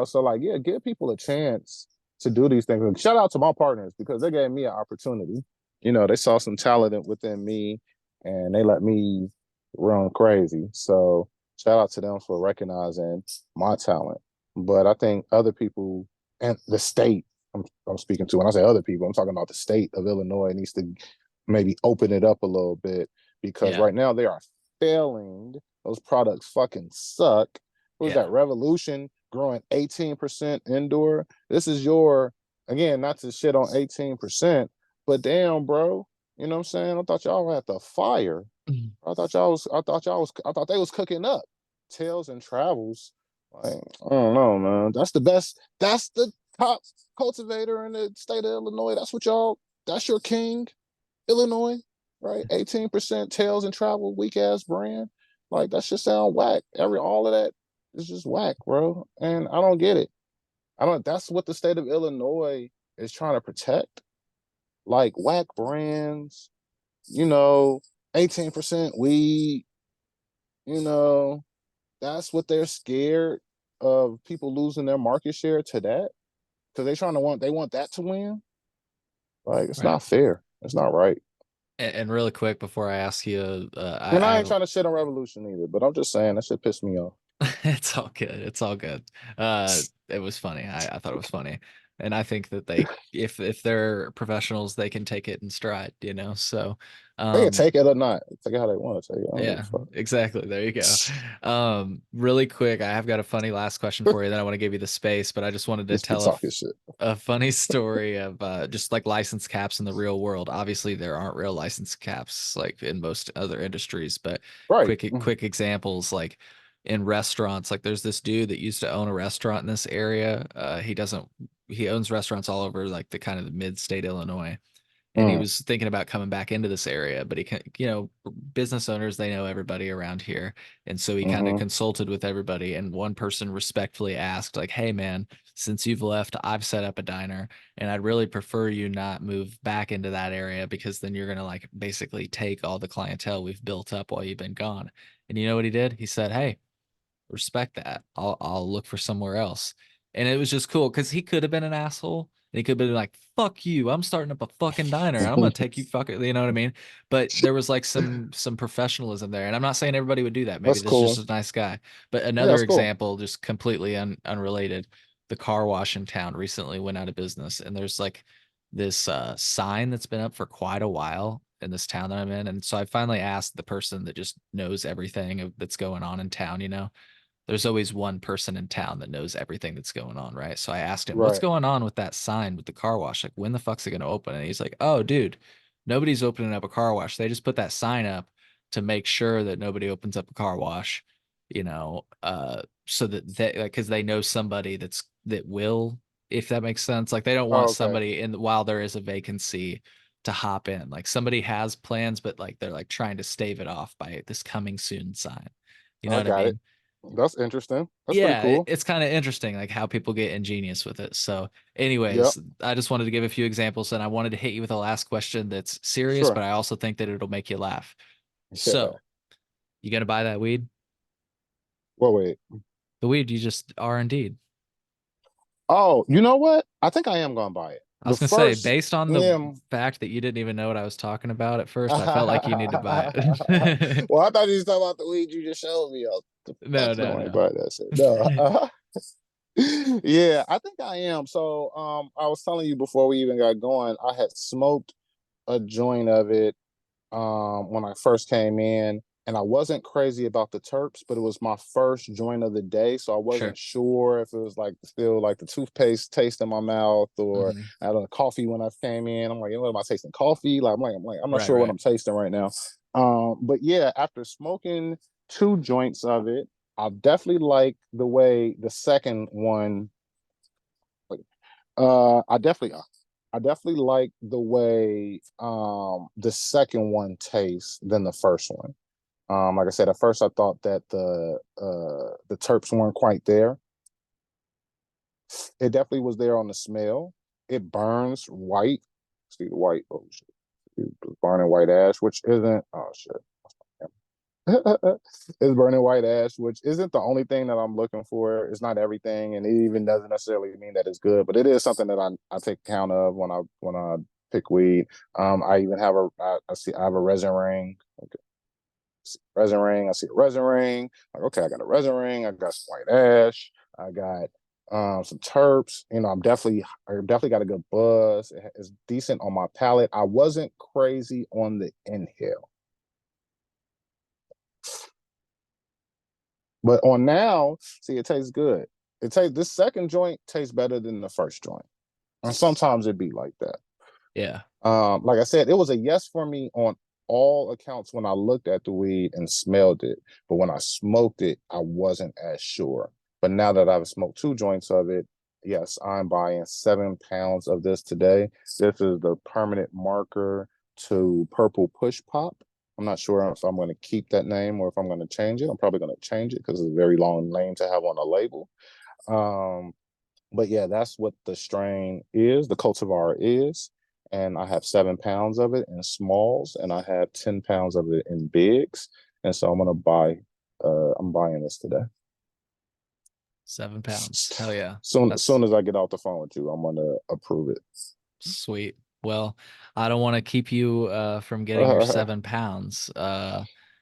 Speaker 2: so like, yeah, give people a chance to do these things. And shout out to my partners because they gave me an opportunity. They saw some talent within me, and they let me run crazy. So shout out to them for recognizing my talent. But I think other people and the state I'm speaking to, when I say other people, I'm talking about the state of Illinois needs to maybe open it up a little bit because
Speaker 1: Yeah.
Speaker 2: right now they are failing. Those products fucking suck. What was
Speaker 1: Yeah.
Speaker 2: that Revolution growing 18% indoor? This is again, not to shit on 18%, but damn, bro. You know what I'm saying? I thought y'all were at the fire.
Speaker 1: Mhm.
Speaker 2: I thought they was cooking up. Tales and Travels. Like, I don't know, man. That's the best. That's the top cultivator in the state of Illinois. That's your king, Illinois, right? 18% Tales and Travel, weak ass brand. Like, that should sound whack. All of that is just whack, bro. And I don't get it. That's what the state of Illinois is trying to protect. Like, whack brands, you know, 18% weed, you know, that's what they're scared of, people losing their market share to that because they want that to win. Like, it's
Speaker 1: Right.
Speaker 2: not fair. It's not right.
Speaker 1: And really quick before I ask you,
Speaker 2: And
Speaker 1: I
Speaker 2: I ain't
Speaker 1: have
Speaker 2: trying to shit on Revolution either, but I'm just saying that shit pissed me off.
Speaker 1: it's all good. It's all good. It was funny. I thought it was funny. And I think that if they're professionals, they can take it in stride, you know? So,
Speaker 2: They can
Speaker 1: um,
Speaker 2: take it or not. Take it how they want to take it. I don't give a
Speaker 1: yeah,
Speaker 2: fuck.
Speaker 1: exactly. There you go. Really quick, I have got a funny last question for you. Then I want to give you the space, but I just wanted to
Speaker 2: Just keep
Speaker 1: tell
Speaker 2: talking shit.
Speaker 1: a funny story of just like license caps in the real world. Obviously, there aren't real license caps like in most other industries, but
Speaker 2: Right.
Speaker 1: quick examples like in restaurants. Like there's this dude that used to own a restaurant in this area. He doesn't. He owns restaurants all over like the kind of the mid-state Illinois, and he
Speaker 2: Mm,
Speaker 1: was thinking about coming back into this area, but he can, business owners, they know everybody around here. And so he kind of
Speaker 2: mm-hmm,
Speaker 1: consulted with everybody. And one person respectfully asked, like, hey, man, since you've left, I've set up a diner and I'd really prefer you not move back into that area because then you're going to like basically take all the clientele we've built up while you've been gone. And you know what he did? He said, hey, respect that. I'll look for somewhere else. And it was just cool because he could have been an asshole, And he could have been like, fuck you, I'm starting up a fucking diner. I'm gonna take you fucking, you know what I mean? But there was like some professionalism there. And I'm not saying everybody would do that. Maybe
Speaker 2: That's
Speaker 1: this is
Speaker 2: cool.
Speaker 1: just a nice guy. But
Speaker 2: Yeah,
Speaker 1: another
Speaker 2: that's cool.
Speaker 1: example, just completely unrelated, the car wash in town recently went out of business. And there's like this sign that's been up for quite a while in this town that I'm in. And so I finally asked the person that just knows everything that's going on in town, you know, there's always one person in town that knows everything that's going on, right? So I asked him, what's
Speaker 2: Right.
Speaker 1: going on with that sign with the car wash? Like, when the fuck's it going to open? And he's like, oh, dude, nobody's opening up a car wash. They just put that sign up to make sure that nobody opens up a car wash, you know, so that they, like, because they know somebody that will, if that makes sense. Like, they don't want
Speaker 2: Oh, okay.
Speaker 1: somebody in while there is a vacancy to hop in. Like, somebody has plans, but like they're like trying to stave it off by this coming soon sign. You know
Speaker 2: I
Speaker 1: what I
Speaker 2: got it.
Speaker 1: mean?
Speaker 2: That's interesting. That's pretty
Speaker 1: Yeah,
Speaker 2: cool.
Speaker 1: it's kind of interesting, like how people get ingenious with it. So,
Speaker 2: Yep.
Speaker 1: anyways, I just wanted to give a few examples, and I wanted to hit you with a last question that's serious,
Speaker 2: Sure.
Speaker 1: but I also think that it'll make you laugh.
Speaker 2: Yeah.
Speaker 1: So, you gonna buy that weed?
Speaker 2: Well, wait.
Speaker 1: The weed you just R&D'd.
Speaker 2: Oh, you know what? I think I am gonna buy it.
Speaker 1: I
Speaker 2: The
Speaker 1: was gonna say,
Speaker 2: first,
Speaker 1: based on the
Speaker 2: yeah.
Speaker 1: fact that you didn't even know what I was talking about at first, I felt like you need to buy
Speaker 2: Well,
Speaker 1: it.
Speaker 2: I thought you was talking about the weed you just showed me. Oh, the fuck
Speaker 1: No, no,
Speaker 2: no, I ain't
Speaker 1: no.
Speaker 2: buy that shit. No. Yeah, I think I am. So, I was telling you before we even got going, I had smoked a joint of it when I first came in, and I wasn't crazy about the terps, but it was my first joint of the day, so I
Speaker 1: Sure.
Speaker 2: wasn't sure if it was like still like the toothpaste taste in my mouth, or
Speaker 1: Mhm.
Speaker 2: I don't know, coffee when I came in. I'm like, you know, am I tasting coffee? Like, I'm not
Speaker 1: Right,
Speaker 2: sure what
Speaker 1: right.
Speaker 2: I'm tasting right now. But yeah, after smoking two joints of it, I definitely like the way the second one. Uh, I definitely, I definitely like the way the second one tastes than the first one. Like I said, at first I thought that the terps weren't quite there. It definitely was there on the smell. It burns white. See the white. Oh shit, it's burning white ash, which isn't. Oh shit. It's burning white ash, which isn't the only thing that I'm looking for. It's not everything, and it even doesn't necessarily mean that it's good, but it is something that I take account of when I pick weed. I even have I see I have a resin ring. Okay, see a resin ring. I see a resin ring. Like, okay, I got a resin ring. I got some white ash. I got some terps. You know, I definitely got a good buzz. It's decent on my palate. I wasn't crazy on the inhale. But on now, see, it tastes good. It tastes this second joint tastes better than the first joint. And sometimes it be like that.
Speaker 1: Yeah.
Speaker 2: Like I said, it was a yes for me on all accounts when I looked at the weed and smelled it. But when I smoked it, I wasn't as sure. But now that I've smoked two joints of it, yes, I'm buying 7 pounds of this today. This is the permanent marker to Purple Push Pop. I'm not sure if I'm going to keep that name or if I'm going to change it. I'm probably going to change it because it's a very long name to have on a label. Um, but yeah, that's what the strain is, the cultivar is. And I have 7 pounds of it in smalls, and I have 10 pounds of it in bigs. And so I'm buying this today.
Speaker 1: 7 pounds. Hell yeah.
Speaker 2: Soon
Speaker 1: That's
Speaker 2: as I get off the phone with you, I'm gonna approve it.
Speaker 1: sweet. Well, I don't want to keep you from getting your 7 pounds.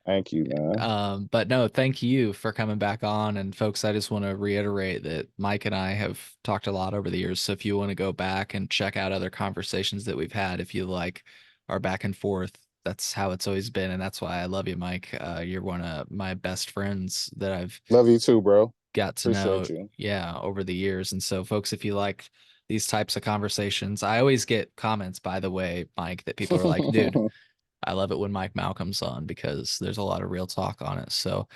Speaker 2: Thank you, man.
Speaker 1: But no, thank you for coming back on. And folks, I just want to reiterate that Mike and I have talked a lot over the years. So if you want to go back and check out other conversations that we've had, if you like our back and forth, that's how it's always been. And that's why I love you, Mike. You're one of my best friends that I've
Speaker 2: Love you too, bro.
Speaker 1: got to know,
Speaker 2: Appreciate you.
Speaker 1: yeah, over the years. And so, folks, if you like these types of conversations, I always get comments, by the way, Mike, that people are like, dude, I love it when Mike Malcolm's on because there's a lot of real talk on it. So,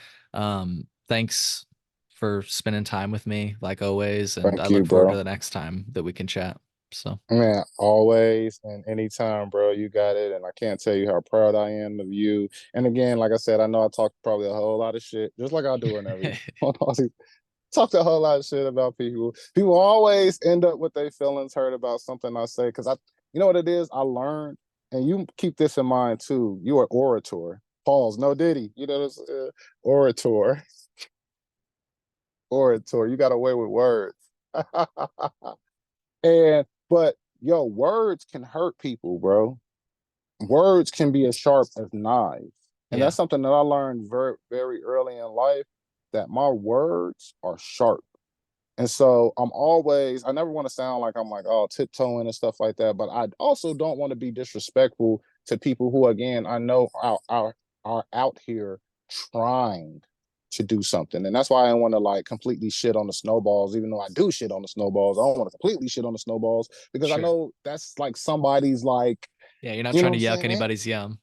Speaker 1: thanks for spending time with me, like always. And I
Speaker 2: Thank you,
Speaker 1: look forward to
Speaker 2: bro.
Speaker 1: the next time that we can chat. So,
Speaker 2: Man, always and anytime, bro. You got it. And I can't tell you how proud I am of you. And again, like I said, I know I talk probably a whole lot of shit, just like I do in every talked a whole lot of shit about people. People always end up with their feelings hurt about something I say. Cause you know what it is? I learned, and you keep this in mind too. You are orator. Pause. No Diddy. You know, orator. Orator. You got away with words. And But yo, words can hurt people, bro. Words can be as sharp as knives. And
Speaker 1: Yeah.
Speaker 2: that's something that I learned very, very early in life, that my words are sharp. And so I never want to sound like I'm like, oh, tiptoeing and stuff like that. But I also don't want to be disrespectful to people who, again, I know are out here trying to do something. And that's why I don't want to like completely shit on the snowballs, even though I do shit on the snowballs. I don't want to completely shit on the snowballs because I
Speaker 1: Sure.
Speaker 2: know that's like somebody's like,
Speaker 1: Yeah, you're not
Speaker 2: you know
Speaker 1: trying
Speaker 2: what
Speaker 1: to
Speaker 2: I'm
Speaker 1: yuck
Speaker 2: saying?
Speaker 1: anybody's yum.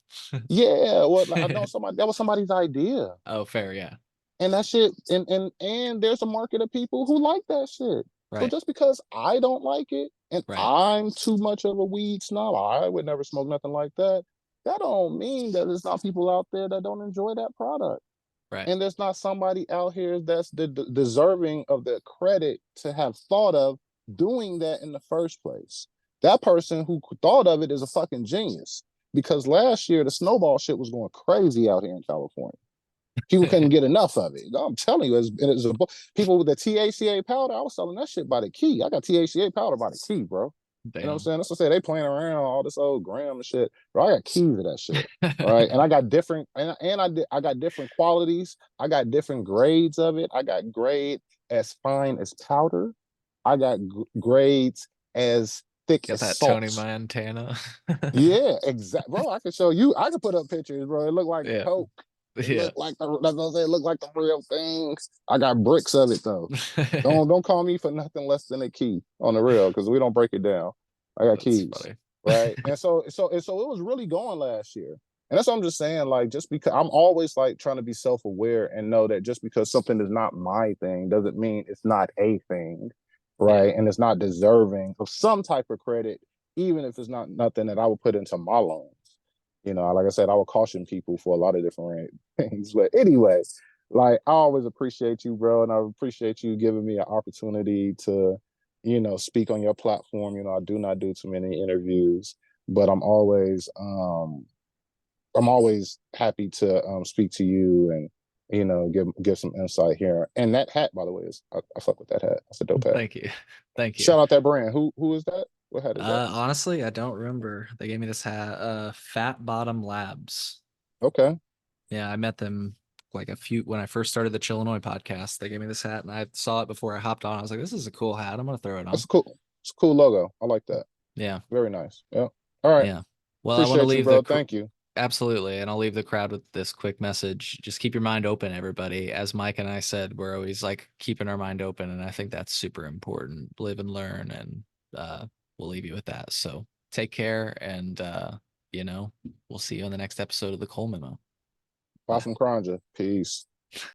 Speaker 2: Yeah, well, I know that was somebody's idea.
Speaker 1: Oh, fair, yeah.
Speaker 2: And that shit, and there's a market of people who like that shit. So
Speaker 1: Right.
Speaker 2: just because I don't like it and
Speaker 1: Right.
Speaker 2: I'm too much of a weed snob, I would never smoke nothing like that. That don't mean that there's not people out there that don't enjoy that product.
Speaker 1: Right.
Speaker 2: And there's not somebody out here that's deserving of the credit to have thought of doing that in the first place. That person who thought of it is a fucking genius. Because last year the snowball shit was going crazy out here in California. People couldn't get enough of it. I'm telling you, people with the THCA powder, I was selling that shit by the key. I got THCA powder by the key, bro. You know what I'm
Speaker 1: Damn.
Speaker 2: saying? That's what I say. They playing around all this old gram and shit. Bro, I got keys to that shit. Right. And I got different, I got different qualities. I got different grades of it. I got grade as fine as powder. I got grades as thick
Speaker 1: Got
Speaker 2: as
Speaker 1: that Tony
Speaker 2: salt.
Speaker 1: Montana.
Speaker 2: Yeah, exactly. Bro, I can show you. I can put up pictures, bro. It looked like
Speaker 1: Yeah.
Speaker 2: coke. It
Speaker 1: Yeah.
Speaker 2: looked like that's what I'm saying. It looked like the real things. I got bricks of it though. Don't call me for nothing less than a key on the real, because we don't break it down. I got
Speaker 1: That's
Speaker 2: keys,
Speaker 1: funny.
Speaker 2: right? And so it was really going last year. And that's what I'm just saying. Like, just because I'm always like trying to be self-aware and know that just because something is not my thing doesn't mean it's not a thing,
Speaker 1: Yeah.
Speaker 2: right? And it's not deserving of some type of credit, even if it's not nothing that I would put into my loans. Like I said, I would caution people for a lot of different things. But anyway, like, I always appreciate you, bro, and I appreciate you giving me an opportunity to, speak on your platform. I do not do too many interviews, but I'm always happy to speak to you and give some insight here. And that hat, by the way, I fuck with that hat. That's a dope hat.
Speaker 1: Thank you. Thank you.
Speaker 2: Shout out that brand. Who is that? What hat is that?
Speaker 1: Honestly, I don't remember. They gave me this hat, Fat Bottom Labs.
Speaker 2: Okay.
Speaker 1: Yeah, I met them like when I first started the Chillinois podcast. They gave me this hat and I saw it before I hopped on. I was like, this is a cool hat. I'm gonna throw it
Speaker 2: That's
Speaker 1: on.
Speaker 2: cool. It's a cool logo. I like that.
Speaker 1: Yeah.
Speaker 2: Very nice. Yeah. All right.
Speaker 1: Yeah. Well, I want to
Speaker 2: Appreciate you,
Speaker 1: leave
Speaker 2: bro. Thank you.
Speaker 1: absolutely, and I'll leave the crowd with this quick message. Just keep your mind open, everybody. As Mike and I said, we're always like keeping our mind open, and I think that's super important. Live and learn, and we'll leave you with that. So take care, and we'll see you on the next episode of the Cole Memo.
Speaker 2: Bye
Speaker 1: Bye.
Speaker 2: from Kranja. Peace.